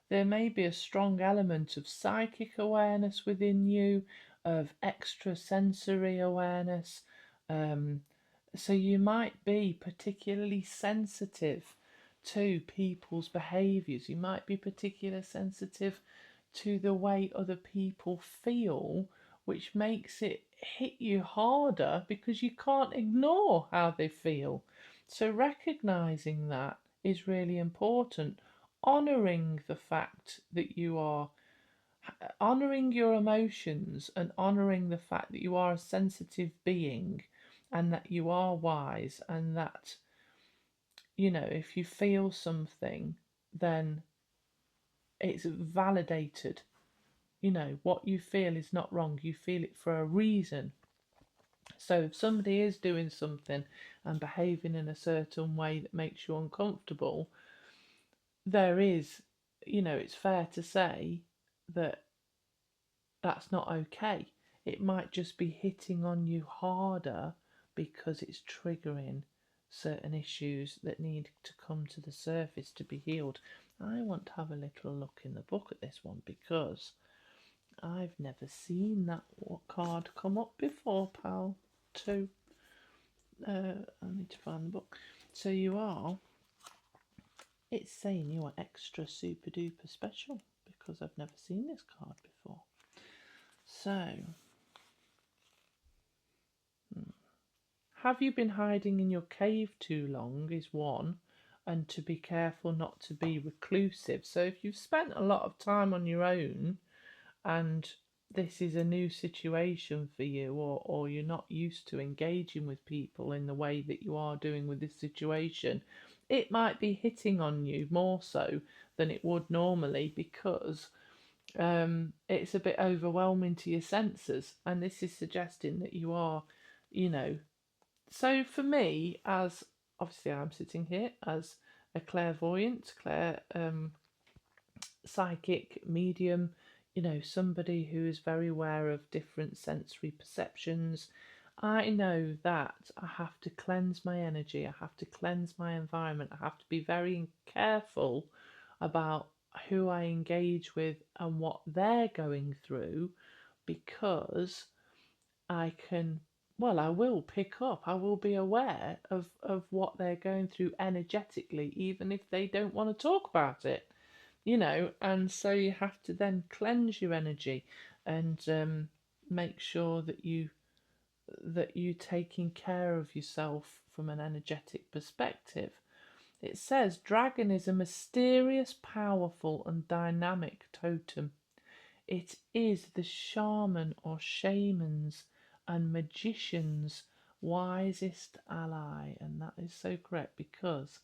there may be a strong element of psychic awareness within you, of extrasensory awareness. So you might be particularly sensitive to people's behaviours. You might be particularly sensitive to the way other people feel which makes it hit you harder because you can't ignore how they feel. So recognizing that is really important. Honoring the fact that you are honoring your emotions and honoring the fact that you are a sensitive being and that you are wise, and that, you know, if you feel something, then it's validated. You know, what you feel is not wrong. You feel it for a reason. So if somebody is doing something and behaving in a certain way that makes you uncomfortable, there is, you know, it's fair to say that that's not okay. It might just be hitting on you harder because it's triggering certain issues that need to come to the surface to be healed. I want to have a little look in the book at this one because I've never seen that card come up before, pal. Two. I need to find the book. So you are. It's saying you are extra super duper special because I've never seen this card before. So, have you been hiding in your cave too long is one, and to be careful not to be reclusive. So if you've spent a lot of time on your own and this is a new situation for you, or you're not used to engaging with people in the way that you are doing with this situation, it might be hitting on you more so than it would normally because it's a bit overwhelming to your senses, and this is suggesting that you are, you know. So for me, as obviously I'm sitting here as a clairvoyant, psychic medium, you know, somebody who is very aware of different sensory perceptions, I know that I have to cleanse my energy, I have to cleanse my environment, I have to be very careful about who I engage with and what they're going through, because I can, well, I will pick up, I will be aware of what they're going through energetically, even if they don't want to talk about it, you know. And so you have to then cleanse your energy and make sure that you taking care of yourself from an energetic perspective. It says dragon is a mysterious, powerful and dynamic totem. It is the shaman or shamans and magicians' wisest ally, and that is so correct because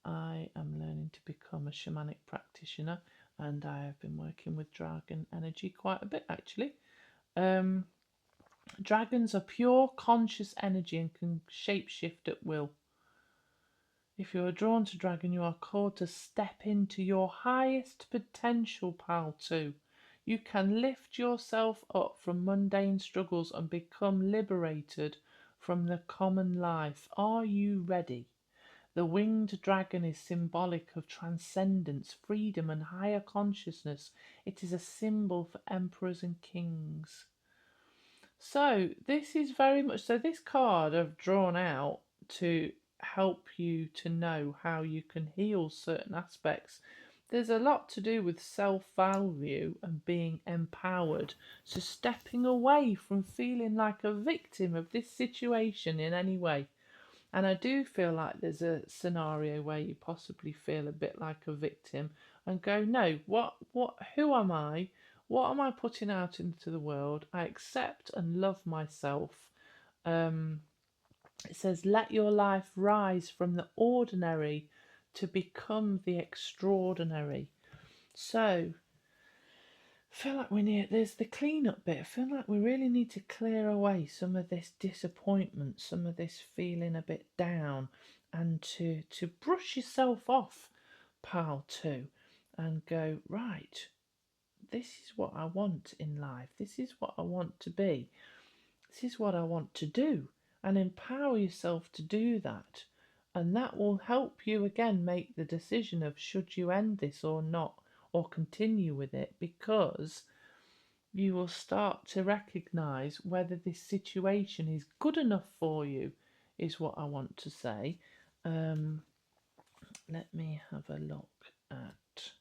I am learning to become a shamanic practitioner, and I have been working with dragon energy quite a bit actually. Dragons are pure conscious energy and can shapeshift at will. If you are drawn to dragon, you are called to step into your highest potential, pal, too. You can lift yourself up from mundane struggles and become liberated from the common life. Are you ready? The winged dragon is symbolic of transcendence, freedom, and higher consciousness. It is a symbol for emperors and kings. So this is very much so. This card I've drawn out to help you to know how you can heal certain aspects. There's a lot to do with self-value and being empowered. So stepping away from feeling like a victim of this situation in any way. And I do feel like there's a scenario where you possibly feel a bit like a victim and go, no, who am I? What am I putting out into the world? I accept and love myself. It says, let your life rise from the ordinary to become the extraordinary. So, I feel like there's the clean-up bit. I feel like we really need to clear away some of this disappointment, some of this feeling a bit down, and to brush yourself off, pal, too, and go, right, this is what I want in life. This is what I want to be. This is what I want to do. And empower yourself to do that. And that will help you again make the decision of should you end this or not, or continue with it, because you will start to recognize whether this situation is good enough for you, is what I want to say. Let me have a look at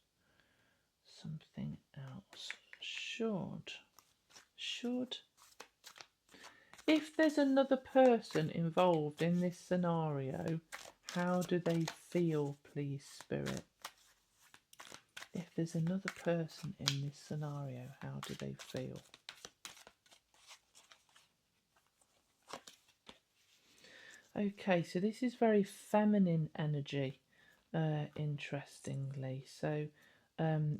something else. Should If there's another person involved in this scenario, how do they feel, please, Spirit? If there's another person in this scenario, how do they feel? Okay, so this is very feminine energy, interestingly. So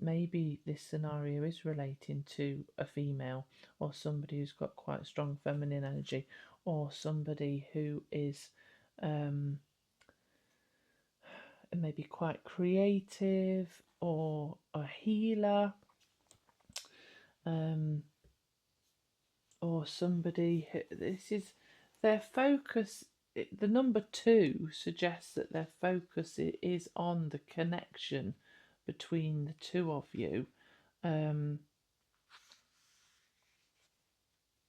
maybe this scenario is relating to a female, or somebody who's got quite strong feminine energy, or somebody who is maybe quite creative, or a healer, or somebody who, this is their focus. The number 2 suggests that their focus is on the connection between the two of you.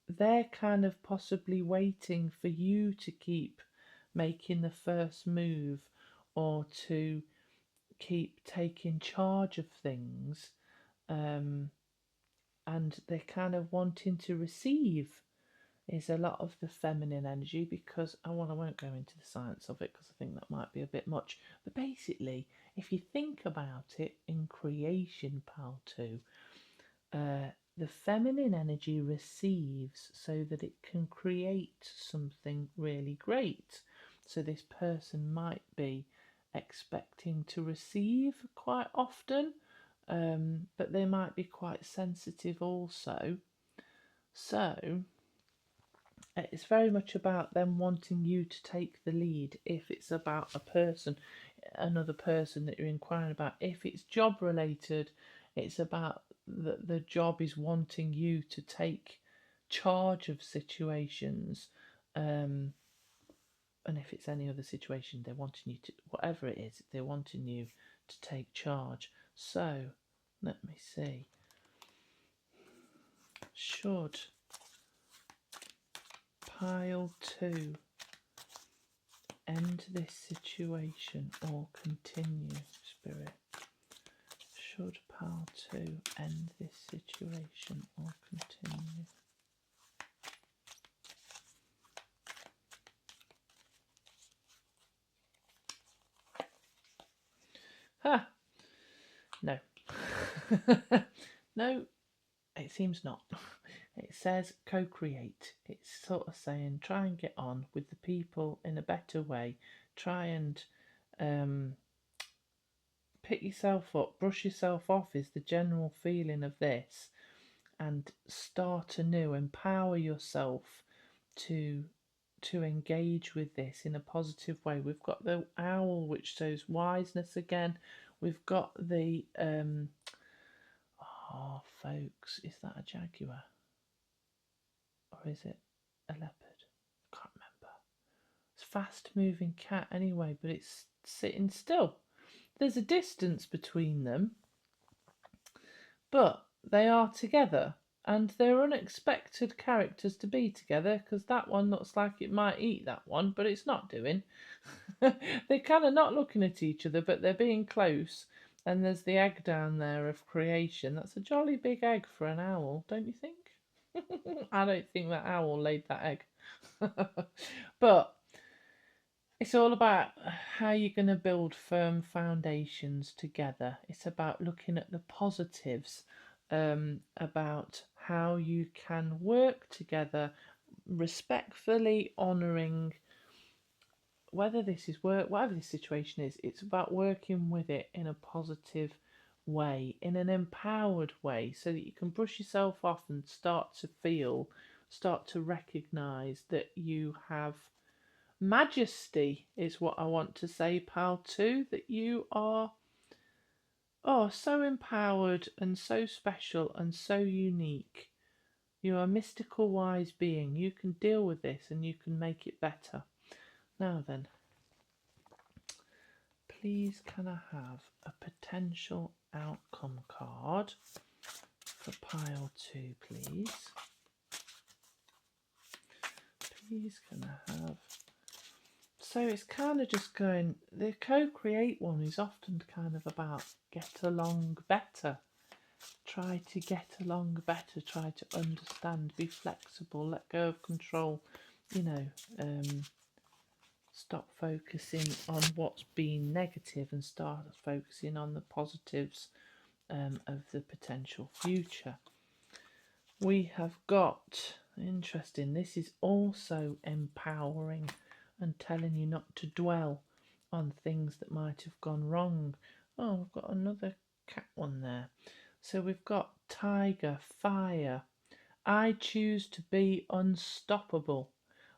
They're kind of possibly waiting for you to keep making the first move, or to keep taking charge of things, and they're kind of wanting to receive is a lot of the feminine energy, because I won't go into the science of it because I think that might be a bit much. But basically, if you think about it in creation, pal 2, the feminine energy receives so that it can create something really great. So this person might be expecting to receive quite often, but they might be quite sensitive also. So it's very much about them wanting you to take the lead. If it's about a person, another person that you're inquiring about, if it's job related, it's about the job is wanting you to take charge of situations. And if it's any other situation, they're wanting you to, whatever it is, they're wanting you to take charge. So let me see. Should pile 2 end this situation or continue, Spirit? Should pile 2 end this situation or continue? Ha! No. No, it seems not. It says co-create. It's sort of saying try and get on with the people in a better way. Try and pick yourself up, brush yourself off is the general feeling of this, and start anew. Empower yourself to engage with this in a positive way. We've got the owl, which shows wiseness again. We've got the oh folks, is that a jaguar? Or is it a leopard? I can't remember. It's a fast moving cat anyway, but it's sitting still. There's a distance between them, but they are together, and they're unexpected characters to be together, because that one looks like it might eat that one, but it's not doing. They're kind of not looking at each other, but they're being close. And there's the egg down there of creation. That's a jolly big egg for an owl, don't you think? I don't think that owl laid that egg. But it's all about how you're going to build firm foundations together. It's about looking at the positives, about how you can work together respectfully, honouring whether this is work, whatever the situation is. It's about working with it in a positive way, in an empowered way, so that you can brush yourself off and start to recognise that you have majesty, is what I want to say, pal 2, that you are so empowered and so special and so unique. You are a mystical wise being. You can deal with this and you can make it better. Now then, please can I have a potential outcome card for pile 2, please? Please can I have... So it's kind of just going, the co-create one is often kind of about get along better. Try to get along better, try to understand, be flexible, let go of control, stop focusing on what's been negative and start focusing on the positives of the potential future. We have got, interesting, this is also empowering and telling you not to dwell on things that might have gone wrong. Oh, we've got another cat one there. So we've got tiger, fire. I choose to be unstoppable.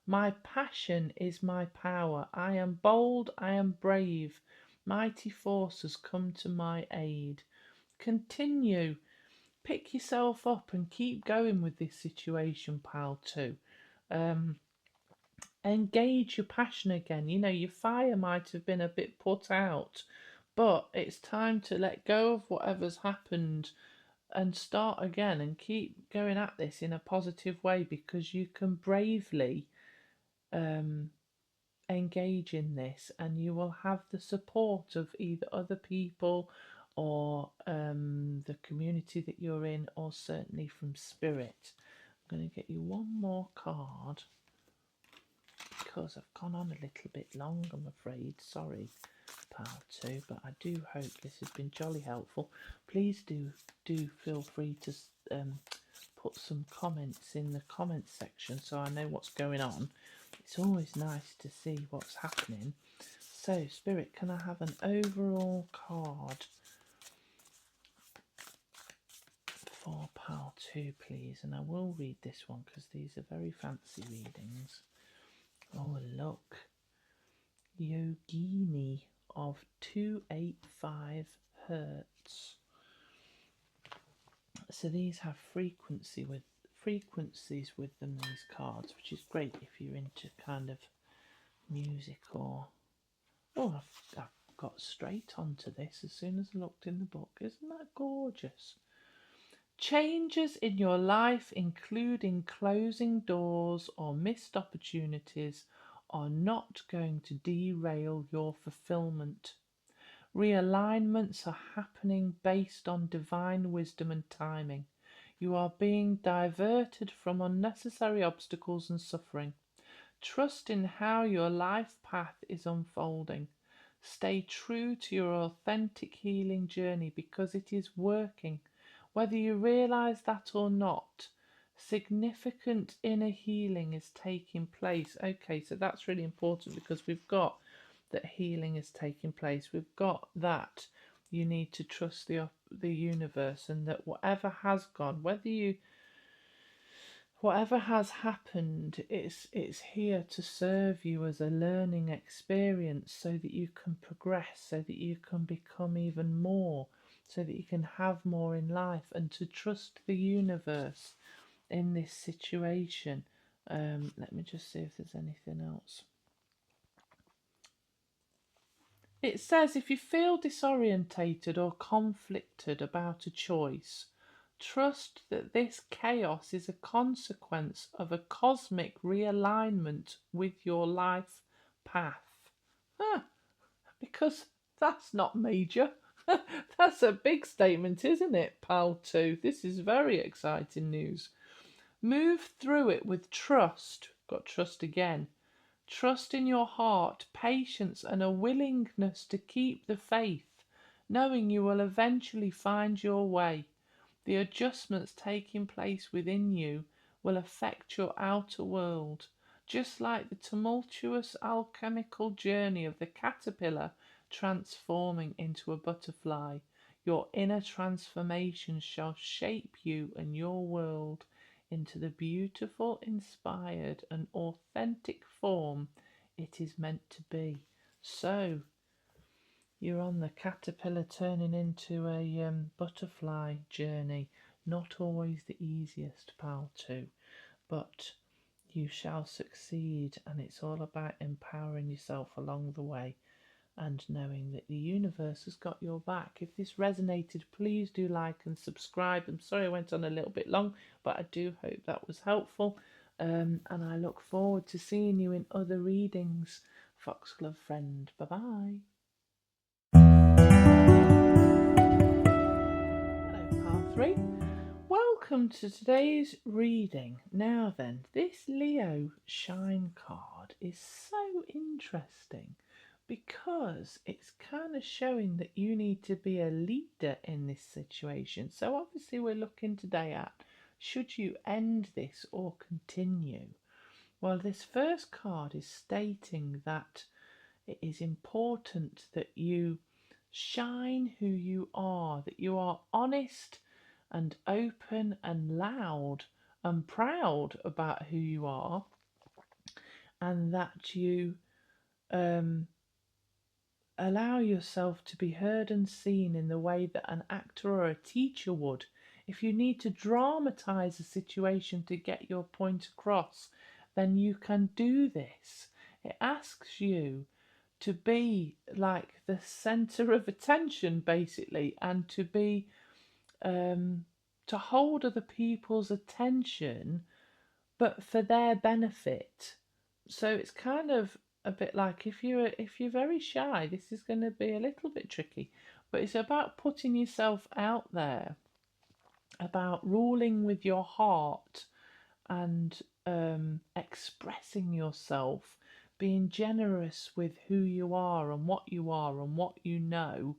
My passion is my power. I am bold, I am brave. Mighty forces come to my aid. Continue. Pick yourself up and keep going with this situation, pal, too. Engage your passion again. Your fire might have been a bit put out, but it's time to let go of whatever's happened and start again and keep going at this in a positive way, because you can bravely engage in this and you will have the support of either other people or the community that you're in, or certainly from spirit. I'm going to get you one more card because I've gone on a little bit long, I'm afraid. Sorry, pal too, but I do hope this has been jolly helpful. Please do feel free to put some comments in the comments section so I know what's going on. It's always nice to see what's happening. So, Spirit, can I have an overall card for pal 2, please? And I will read this one because these are very fancy readings. Oh, look. Yogini of 285 Hertz. So these have frequencies with them, these cards, which is great if you're into kind of music or... Oh, I've got straight onto this as soon as I looked in the book. Isn't that gorgeous? Changes in your life, including closing doors or missed opportunities, are not going to derail your fulfillment. Realignments are happening based on divine wisdom and timing. You are being diverted from unnecessary obstacles and suffering. Trust in how your life path is unfolding. Stay true to your authentic healing journey because it is working. Whether you realize that or not, significant inner healing is taking place. Okay, so that's really important because we've got that healing is taking place. We've got that you need to trust the universe, and that whatever has gone, whatever has happened, it's here to serve you as a learning experience so that you can progress, so that you can become even more, so that you can have more in life, and to trust the universe in this situation. Let me just see if there's anything else. It says if you feel disorientated or conflicted about a choice, trust that this chaos is a consequence of a cosmic realignment with your life path. Because that's not major. That's a big statement, isn't it, pal 2? This is very exciting news. Move through it with trust. Got trust again. Trust in your heart, patience, and a willingness to keep the faith, knowing you will eventually find your way. The adjustments taking place within you will affect your outer world, just like the tumultuous alchemical journey of the caterpillar transforming into a butterfly. Your inner transformation shall shape you and your world into the beautiful, inspired and authentic form it is meant to be. So, you're on the caterpillar turning into a butterfly journey. Not always the easiest, pal 2, but you shall succeed, and it's all about empowering yourself along the way and knowing that the universe has got your back. If this resonated, please do like and subscribe. I'm sorry I went on a little bit long, but I do hope that was helpful. And I look forward to seeing you in other readings. Foxglove friend. Bye-bye. Hello, pal 3. Welcome to today's reading. Now then, this Leo Shine card is so interesting because it's kind of showing that you need to be a leader in this situation. So obviously we're looking today at, should you end this or continue? Well, this first card is stating that it is important that you shine who you are, that you are honest and open and loud and proud about who you are, and that you allow yourself to be heard and seen in the way that an actor or a teacher would. If you need to dramatize a situation to get your point across, then you can do this. It asks you to be like the center of attention, basically, and to be to hold other people's attention, but for their benefit. So it's kind of a bit like if you're very shy, this is going to be a little bit tricky, but it's about putting yourself out there, about ruling with your heart and expressing yourself, being generous with who you are and what you know,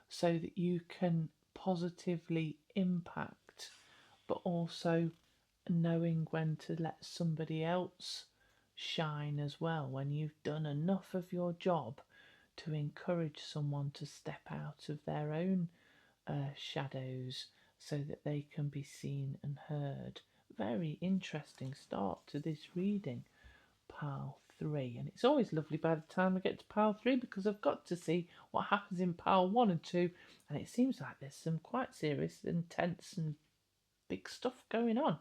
so that you can positively impact, but also knowing when to let somebody else shine as well, when you've done enough of your job to encourage someone to step out of their own shadows so that they can be seen and heard. Very interesting start to this reading, pile 3, and it's always lovely by the time I get to pile 3 because I've got to see what happens in pile 1 and 2, and it seems like there's some quite serious, intense and big stuff going on.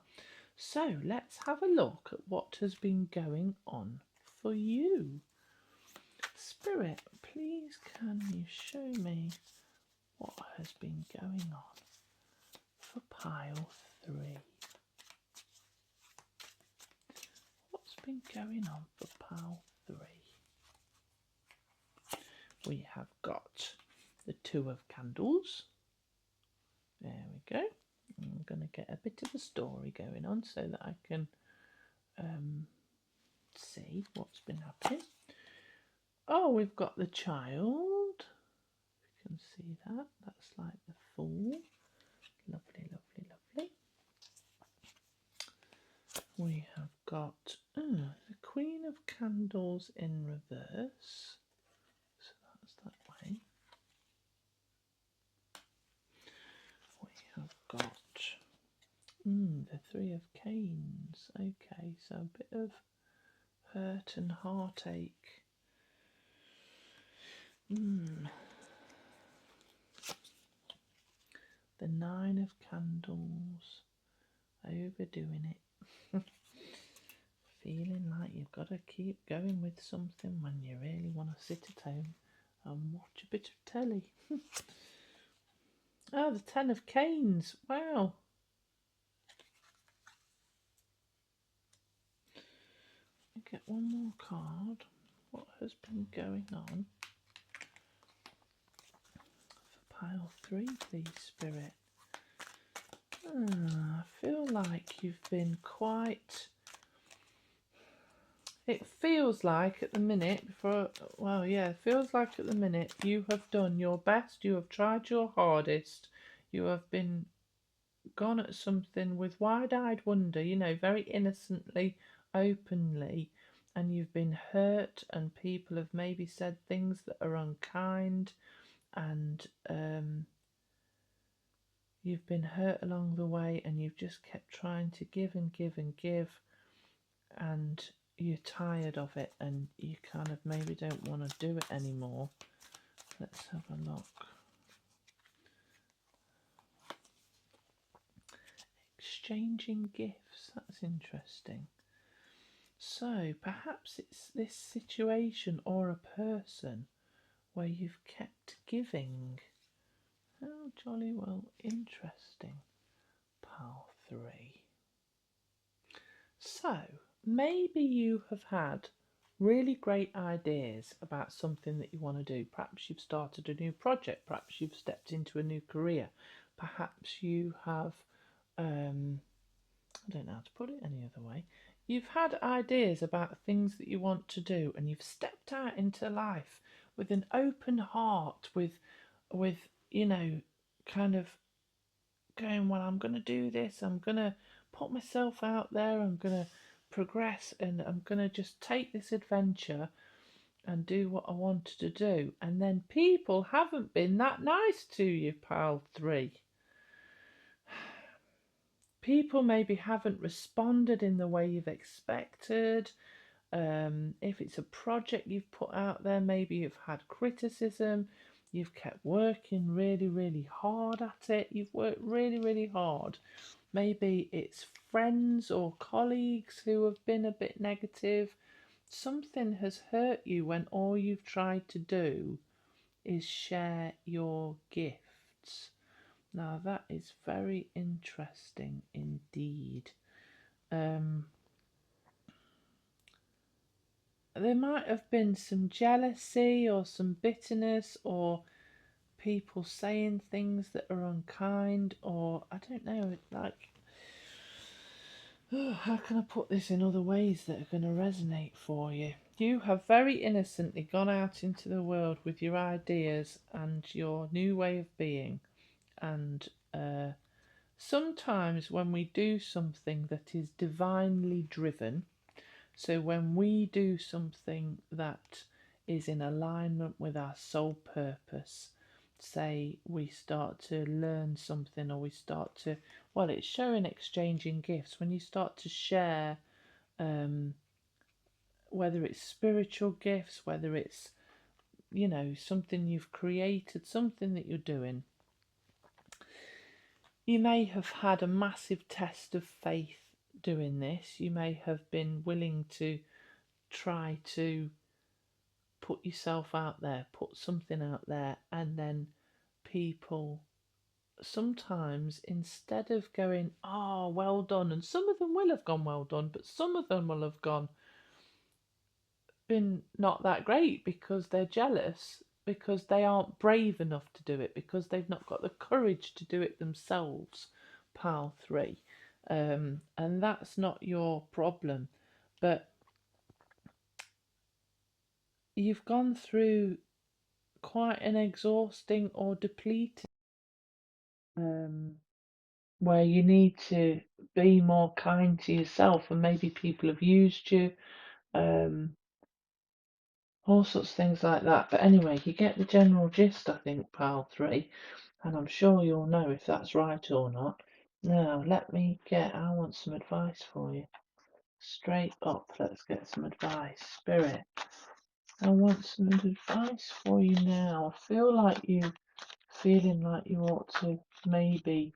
So let's have a look at what has been going on for you. Spirit, please can you show me what has been going on for pile 3? What's been going on for pile 3? We have got the 2 of candles. There we go. I'm going to get a bit of a story going on so that I can see what's been happening. Oh, we've got the child. You can see that. That's like the Fool. Lovely, lovely, lovely. We have got the Queen of Candles in reverse. So that's that way. We have got the 3 of Canes. Okay, so a bit of hurt and heartache. The 9 of Candles. Overdoing it. Feeling like you've got to keep going with something when you really want to sit at home and watch a bit of telly. Oh, the 10 of Canes. Wow. Get one more card. What has been going on for pile 3, please, Spirit? I feel like you've been quite... It feels like at the minute, it feels like at the minute you have done your best, you have tried your hardest, you have been gone at something with wide-eyed wonder, very innocently, openly, and you've been hurt and people have maybe said things that are unkind, and you've been hurt along the way, and you've just kept trying to give and give and give, and you're tired of it and you kind of maybe don't want to do it anymore. Let's have a look. Exchanging gifts, that's interesting. So perhaps it's this situation or a person where you've kept giving. Oh, jolly well interesting. Pile 3. So maybe you have had really great ideas about something that you want to do. Perhaps you've started a new project, perhaps you've stepped into a new career, Perhaps you have, I don't know how to put it any other way. You've had ideas about things that you want to do, and you've stepped out into life with an open heart, with kind of going, well, I'm going to do this, I'm going to put myself out there, I'm going to progress, and I'm going to just take this adventure and do what I wanted to do. And then people haven't been that nice to you, pal 3. People maybe haven't responded in the way you've expected. If it's a project you've put out there, maybe you've had criticism. You've kept working really, really hard at it. You've worked really, really hard. Maybe it's friends or colleagues who have been a bit negative. Something has hurt you when all you've tried to do is share your gifts. Now, that is very interesting indeed. There might have been some jealousy or some bitterness, or people saying things that are unkind, or I don't know, like, how can I put this in other ways that are going to resonate for you? You have very innocently gone out into the world with your ideas and your new way of being, and sometimes when we do something that is divinely driven, so when we do something that is in alignment with our soul purpose, say we start to learn something, or we start to, well, it's showing exchanging gifts. When you start to share, whether it's spiritual gifts, whether it's, something you've created, something that you're doing, you may have had a massive test of faith doing this. You may have been willing to try to put yourself out there, put something out there, and then people sometimes, instead of going, oh, well done, and some of them will have gone well done, but some of them will have been not that great because they're jealous, because they aren't brave enough to do it, because they've not got the courage to do it themselves, pal 3. And that's not your problem, but you've gone through quite an exhausting or depleting, where you need to be more kind to yourself, and maybe people have used you, all sorts of things like that. But anyway, you get the general gist, I think, pal 3, and I'm sure you'll know if that's right or not. Now, I want some advice for you. Straight up, let's get some advice. Spirit, I want some advice for you now. I feel like you feeling like you ought to, maybe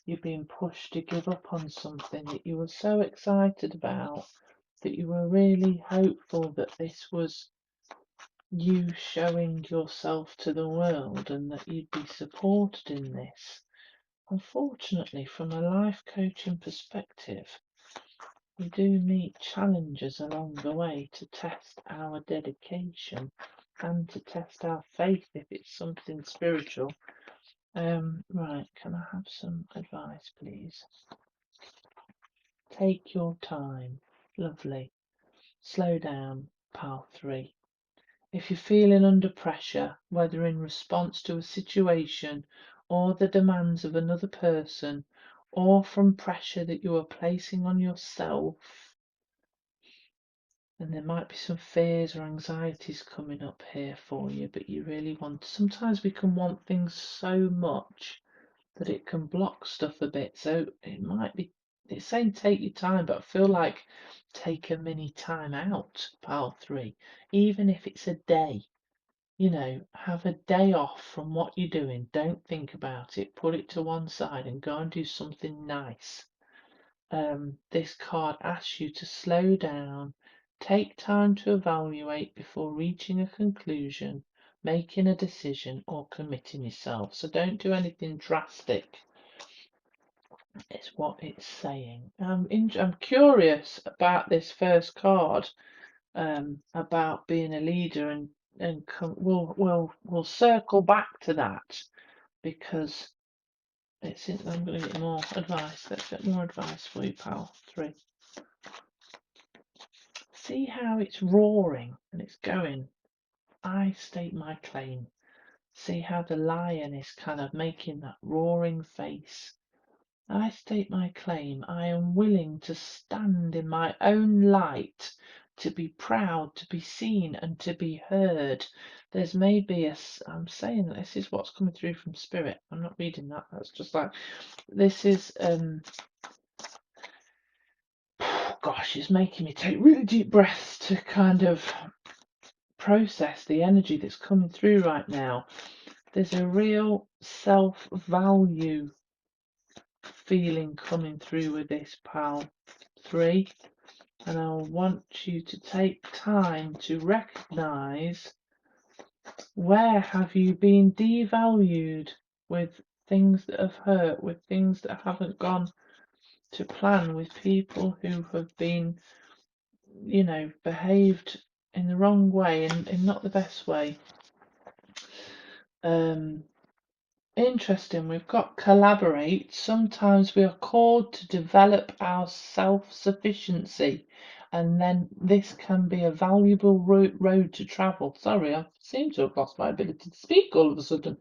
you're being pushed to give up on something that you were so excited about, that you were really hopeful that this was you showing yourself to the world and that you'd be supported in this. Unfortunately, from a life coaching perspective, we do meet challenges along the way to test our dedication and to test our faith if it's something spiritual. Right, can I have some advice, please? Take your time. Lovely. Slow down, pal 3. If you're feeling under pressure, whether in response to a situation or the demands of another person, or from pressure that you are placing on yourself, and there might be some fears or anxieties coming up here for you, but you really want, sometimes we can want things so much that it can block stuff a bit. So it might be, it's saying take your time, but I feel like take a mini time out, pal 3, even if it's a day. Have a day off from what you're doing. Don't think about it. Put it to one side and go and do something nice. This card asks you to slow down, take time to evaluate before reaching a conclusion, making a decision, or committing yourself. So don't do anything drastic, is what it's saying. I'm curious about this first card, about being a leader, and we'll circle back to that, because I'm going to get more advice. Let's get more advice for you, pal. 3. See how it's roaring and it's going. I state my claim. See how the lion is kind of making that roaring face. I state my claim. I am willing to stand in my own light, to be proud, to be seen, and to be heard. There's maybe I'm saying that this is what's coming through from spirit. I'm not reading that. That's just like, this is, gosh, it's making me take really deep breaths to kind of process the energy that's coming through right now. There's a real self-value feeling coming through with this, pal. 3. And I want you to take time to recognize, where have you been devalued with things that have hurt, with things that haven't gone to plan, with people who have been, behaved in the wrong way and in not the best way. Interesting, we've got collaborate. Sometimes we are called to develop our self-sufficiency, and then this can be a valuable road to travel. Sorry, I seem to have lost my ability to speak all of a sudden.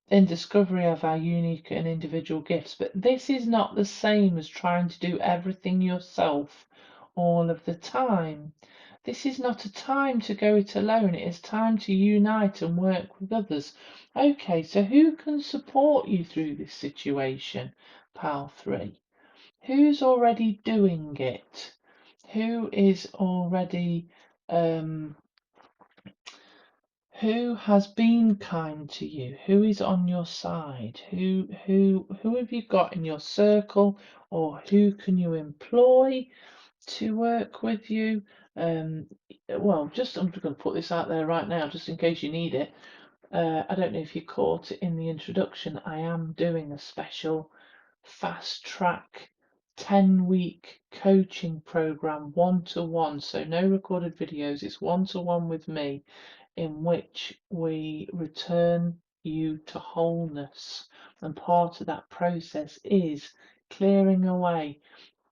In discovery of our unique and individual gifts, but this is not the same as trying to do everything yourself all of the time. This is not a time to go it alone. It is time to unite and work with others. Okay, so who can support you through this situation, pal 3? Who's already doing it? Who is already who has been kind to you? Who is on your side? Who have you got in your circle, or who can you employ to work with you? Well, I'm just going to put this out there right now, just in case you need it. I don't know if you caught it in the introduction. I am doing a special fast track 10-week coaching program, 1-to-1. So no recorded videos. It's 1-to-1 with me, in which we return you to wholeness. And part of that process is clearing away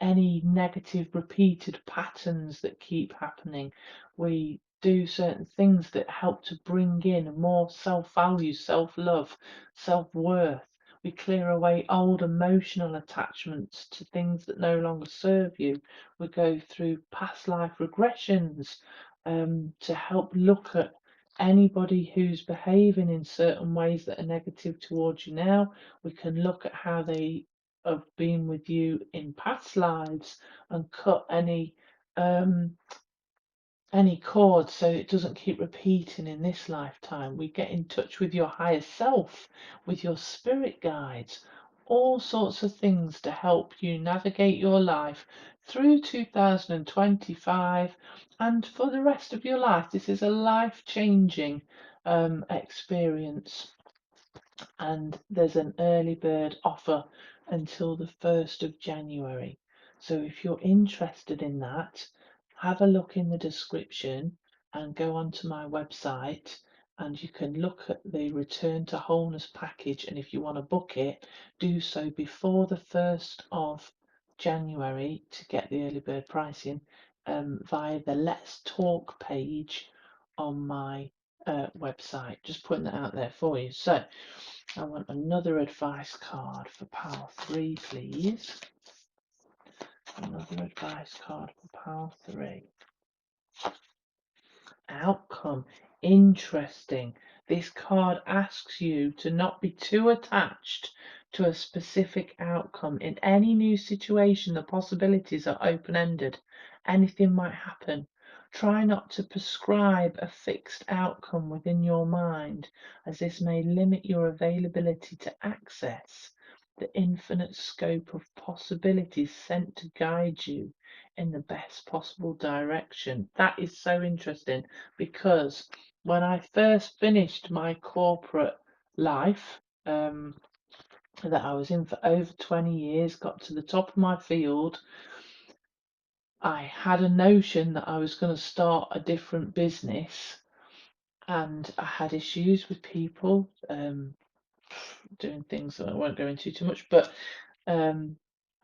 any negative repeated patterns that keep happening. We do certain things that help to bring in more self-value, self-love, self-worth. We clear away old emotional attachments to things that no longer serve you. We go through past life regressions to help look at anybody who's behaving in certain ways that are negative towards you now. We can look at how they have been with you in past lives and cut any cord so it doesn't keep repeating in this lifetime. We get in touch with your higher self, with your spirit guides, all sorts of things to help you navigate your life through 2025 and for the rest of your life. This is a life-changing experience, and there's an early bird offer until the 1st of January. So if you're interested in that, have a look in the description and go onto my website, and you can look at the Return to Wholeness package. And if you want to book it, do so before the 1st of January to get the early bird pricing via the Let's Talk page on my website. Just putting that out there for you. So I want another advice card for pal 3, please. Another advice card for pal 3. Outcome. Interesting. This card asks you to not be too attached to a specific outcome. In any new situation, the possibilities are open-ended. Anything might happen. Try not to prescribe a fixed outcome within your mind, as this may limit your availability to access the infinite scope of possibilities sent to guide you in the best possible direction. That is so interesting, because when I first finished my corporate life that I was in for over 20 years, got to the top of my field, I had a notion that I was going to start a different business, and I had issues with people, doing things that I won't go into too much, but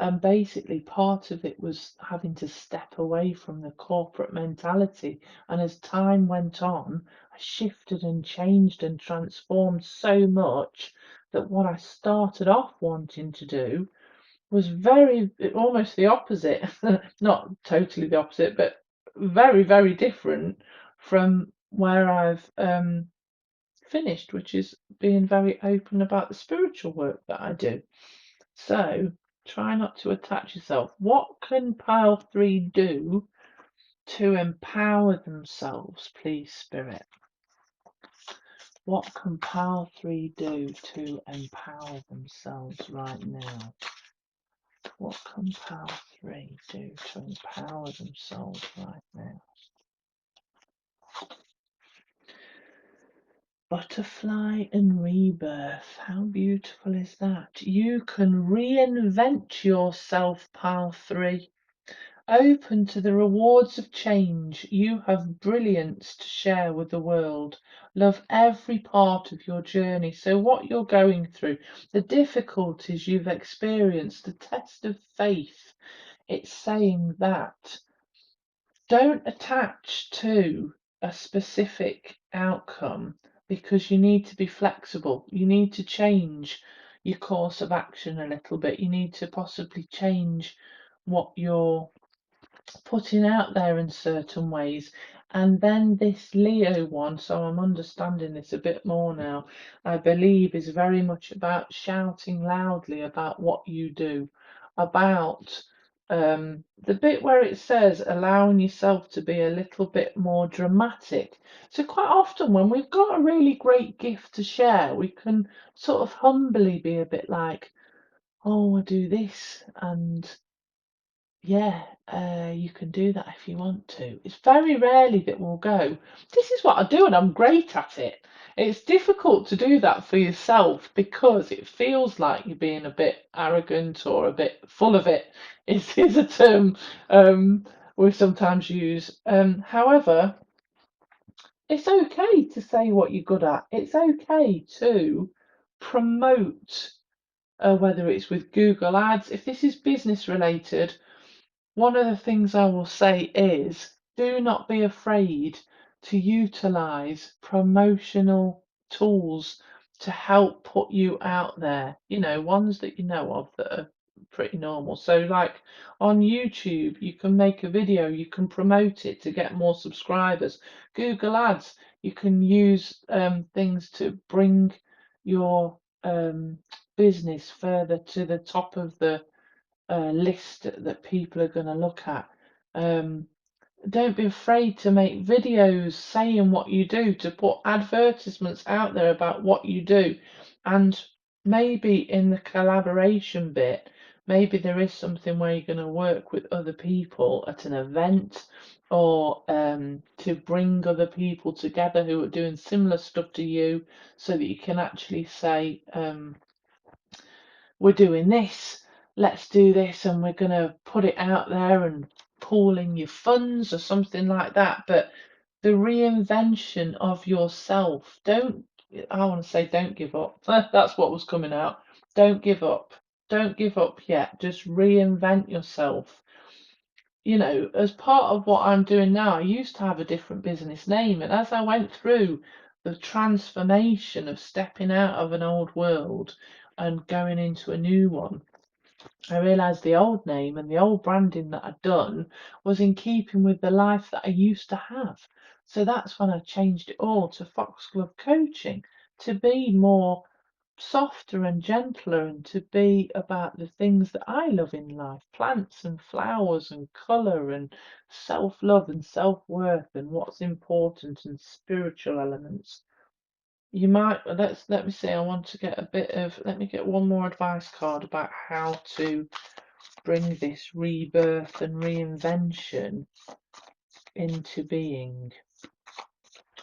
and basically part of it was having to step away from the corporate mentality. And as time went on, I shifted and changed and transformed so much that what I started off wanting to do was very almost the opposite. Not totally the opposite, but very, very different from where I've finished, which is being very open about the spiritual work that I do. So try not to attach yourself. What can pile 3 do to empower themselves, please, Spirit? What can pile 3 do to empower themselves right now? What can pile 3 do to empower themselves right now? Butterfly and rebirth. How beautiful is that? You can reinvent yourself, pile 3. Open to the rewards of change. You have brilliance to share with the world. Love every part of your journey. So what you're going through, the difficulties you've experienced, the test of faith, it's saying that don't attach to a specific outcome, because you need to be flexible. You need to change your course of action a little bit. You need to possibly change what you're putting out there in certain ways. And then this Leo one, so I'm understanding this a bit more now, I believe is very much about shouting loudly about what you do, about the bit where it says allowing yourself to be a little bit more dramatic. So quite often when we've got a really great gift to share, we can sort of humbly be a bit like, oh, I do this, and yeah, you can do that if you want to. It's very rarely that we'll go, this is what I do and I'm great at it. It's difficult to do that for yourself because it feels like you're being a bit arrogant or a bit full of it, is a term we sometimes use. However, it's okay to say what you're good at. It's okay to promote, whether it's with Google Ads. If this is business related, one of the things I will say is do not be afraid to utilize promotional tools to help put you out there. You know, ones that you know of that are pretty normal. So, like on YouTube, you can make a video, you can promote it to get more subscribers. Google Ads, you can use things to bring your business further to the top of the list that people are going to look at. Don't be afraid to make videos saying what you do, to put advertisements out there about what you do. And maybe in the collaboration bit, maybe there is something where you're going to work with other people at an event, or to bring other people together who are doing similar stuff to you, so that you can actually say, we're doing this, let's do this, and we're going to put it out there and pool in your funds or something like that. But the reinvention of yourself, I want to say don't give up. That's what was coming out. Don't give up. Don't give up yet. Just reinvent yourself. You know, as part of what I'm doing now, I used to have a different business name, and as I went through the transformation of stepping out of an old world and going into a new one, I realised the old name and the old branding that I'd done was in keeping with the life that I used to have. So that's when I changed it all to Foxglove Coaching, to be more softer and gentler, and to be about the things that I love in life, plants and flowers and colour and self-love and self-worth and what's important and spiritual elements. You might, let me see, I want to get let me get one more advice card about how to bring this rebirth and reinvention into being.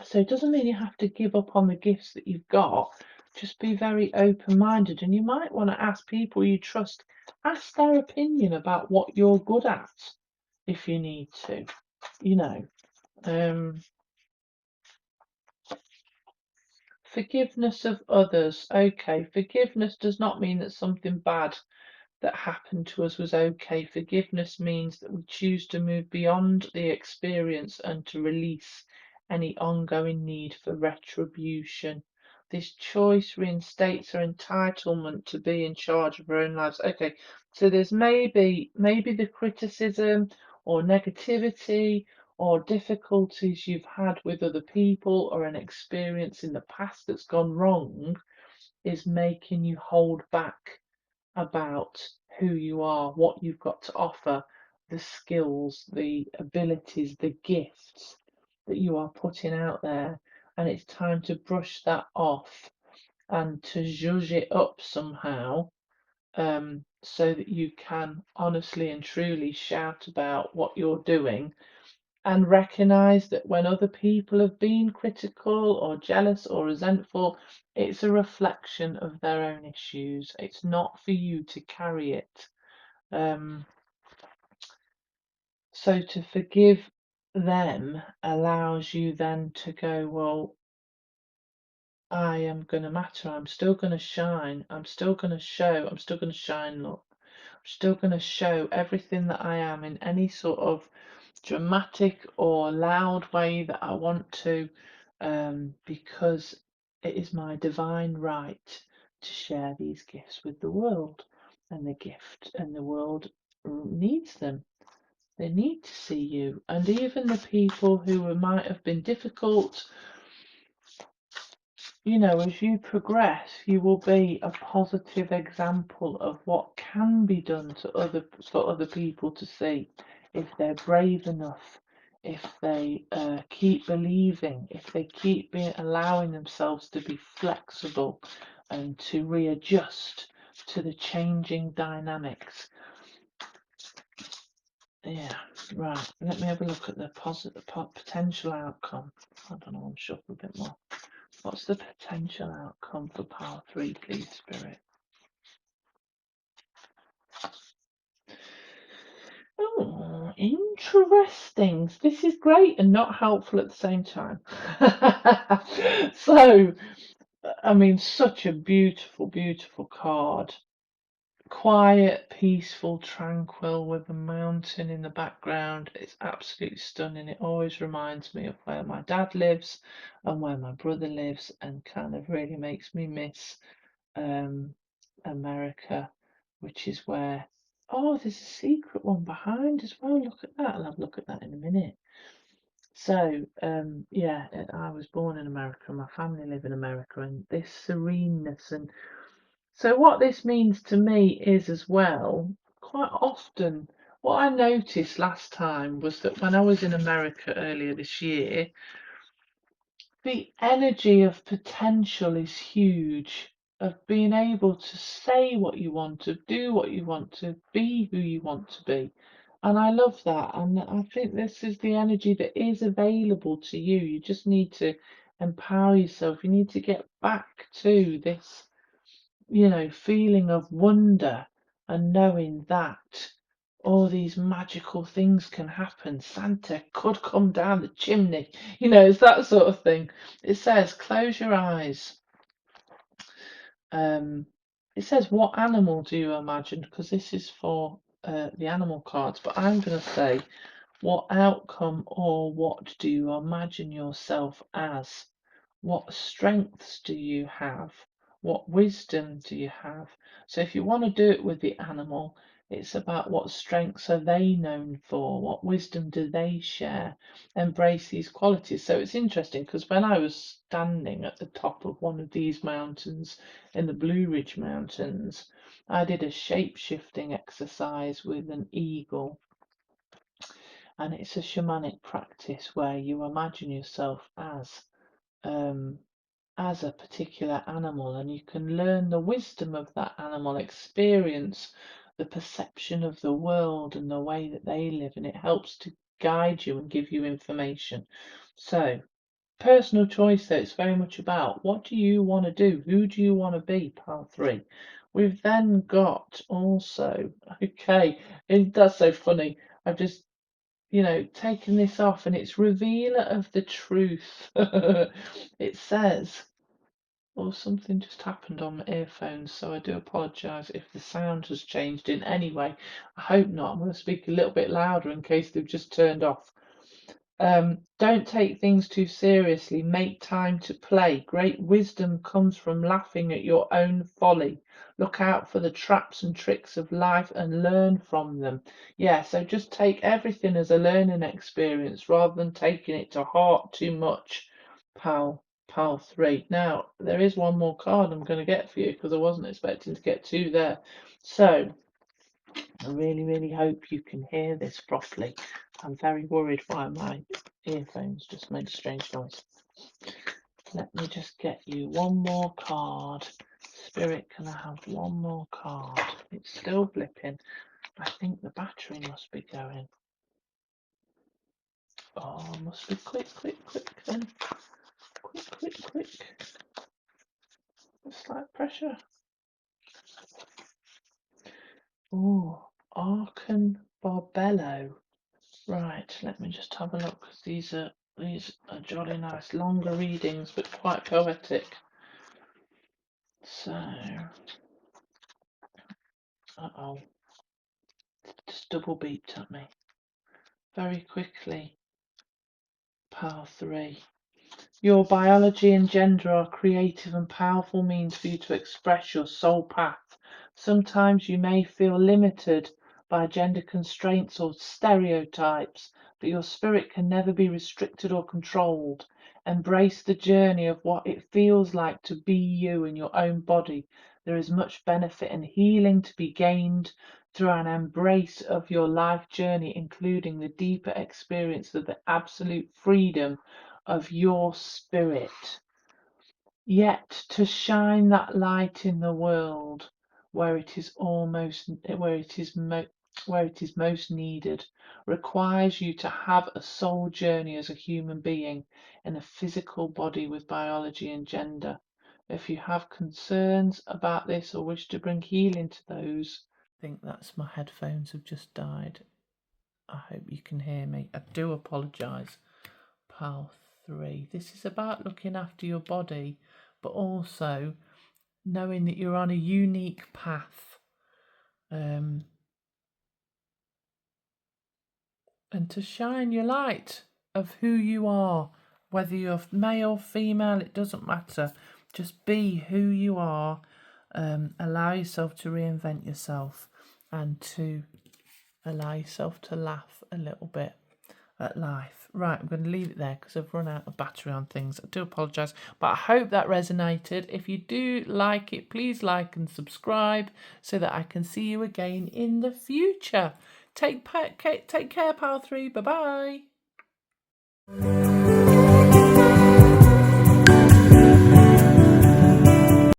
So it doesn't mean you have to give up on the gifts that you've got. Just be very open-minded, and you might want to ask people you trust, ask their opinion about what you're good at if you need to, forgiveness of others. Okay, forgiveness does not mean that something bad that happened to us was okay. Forgiveness means that we choose to move beyond the experience and to release any ongoing need for retribution. This choice reinstates our entitlement to be in charge of our own lives. Okay, so there's maybe the criticism or negativity or difficulties you've had with other people or an experience in the past that's gone wrong is making you hold back about who you are, what you've got to offer, the skills, the abilities, the gifts that you are putting out there. And it's time to brush that off and to zhuzh it up somehow, so that you can honestly and truly shout about what you're doing and recognize that when other people have been critical or jealous or resentful, it's a reflection of their own issues. It's not for you to carry it. So to forgive them allows you then to go, well, I am going to matter. I'm still going to shine. I'm still going to show. I'm still going to shine, look. I'm still going to show everything that I am in any sort of dramatic or loud way that I want to, because it is my divine right to share these gifts with the world. And the world needs them. They need to see you. And even the people who might have been difficult, as you progress, you will be a positive example of what can be done for other people to see if they're brave enough, if they keep believing, if they keep allowing themselves to be flexible and to readjust to the changing dynamics. Yeah, right. Let me have a look at the potential outcome. I don't know, I'm shuffle a bit more. What's the potential outcome for pile 3, please, Spirit? Oh, interesting. This is great and not helpful at the same time. So, I mean, such a beautiful, beautiful card. Quiet, peaceful, tranquil with a mountain in the background. It's absolutely stunning. It always reminds me of where my dad lives and where my brother lives, and kind of really makes me miss America, which is where. Oh, there's a secret one behind as well. Look at that. I'll have a look at that in a minute. So, yeah, I was born in America. My family live in America, and this sereneness. And so, what this means to me is as well, quite often, what I noticed last time was that when I was in America earlier this year, the energy of potential is huge, of being able to say what you want to, do what you want to, be who you want to be. And I love that. And I think this is the energy that is available to you. You just need to empower yourself. You need to get back to this, feeling of wonder and knowing that all these magical things can happen. Santa could come down the chimney. It's that sort of thing. It says, close your eyes. It says, what animal do you imagine? Because this is for the animal cards. But I'm going to say, what outcome or what do you imagine yourself as? What strengths do you have? What wisdom do you have? So if you want to do it with the animal, it's about what strengths are they known for? What wisdom do they share? Embrace these qualities. So it's interesting because when I was standing at the top of one of these mountains in the Blue Ridge Mountains, I did a shape-shifting exercise with an eagle. And it's a shamanic practice where you imagine yourself as a particular animal, and you can learn the wisdom of that animal, experience the perception of the world and the way that they live, and it helps to guide you and give you information. So, personal choice though, it's very much about what do you want to do? Who do you want to be? Part 3. We've then got also, okay, that's so funny. I've just taken this off, and it's revealer of the truth. It says, or something just happened on my earphones, so I do apologise if the sound has changed in any way. I hope not. I'm going to speak a little bit louder in case they've just turned off. Don't take things too seriously. Make time to play. Great wisdom comes from laughing at your own folly. Look out for the traps and tricks of life and learn from them. Yeah, so just take everything as a learning experience rather than taking it to heart too much. Pal 3. Now, there is one more card I'm going to get for you because I wasn't expecting to get two there. So, I really, really hope you can hear this properly. I'm very worried why my earphones just made a strange noise. Let me just get you one more card. Spirit, can I have one more card? It's still blipping. I think the battery must be going. Oh, must be quick then. Quick. Slight pressure. Oh, Arcan Barbello. Right, let me just have a look, 'cause these are jolly nice, longer readings, but quite poetic. So, uh-oh, just double beeped at me. Very quickly, Pile 3. Your biology and gender are creative and powerful means for you to express your soul path. Sometimes you may feel limited by gender constraints or stereotypes, but your spirit can never be restricted or controlled. Embrace the journey of what it feels like to be you in your own body. There is much benefit and healing to be gained through an embrace of your life journey, including the deeper experience of the absolute freedom of your spirit, yet to shine that light in the world where it is most needed requires you to have a soul journey as a human being in a physical body with biology and gender. If you have concerns about this or wish to bring healing to those, I think that's my headphones have just died. I hope you can hear me. I do apologise. Pile 3. This is about looking after your body, but also knowing that you're on a unique path. And to shine your light of who you are, whether you're male, female, it doesn't matter. Just be who you are. Allow yourself to reinvent yourself and to allow yourself to laugh a little bit at life. Right, I'm going to leave it there because I've run out of battery on things. I do apologise, but I hope that resonated. If you do like it, please like and subscribe so that I can see you again in the future. Take care, Pile 3. Bye-bye.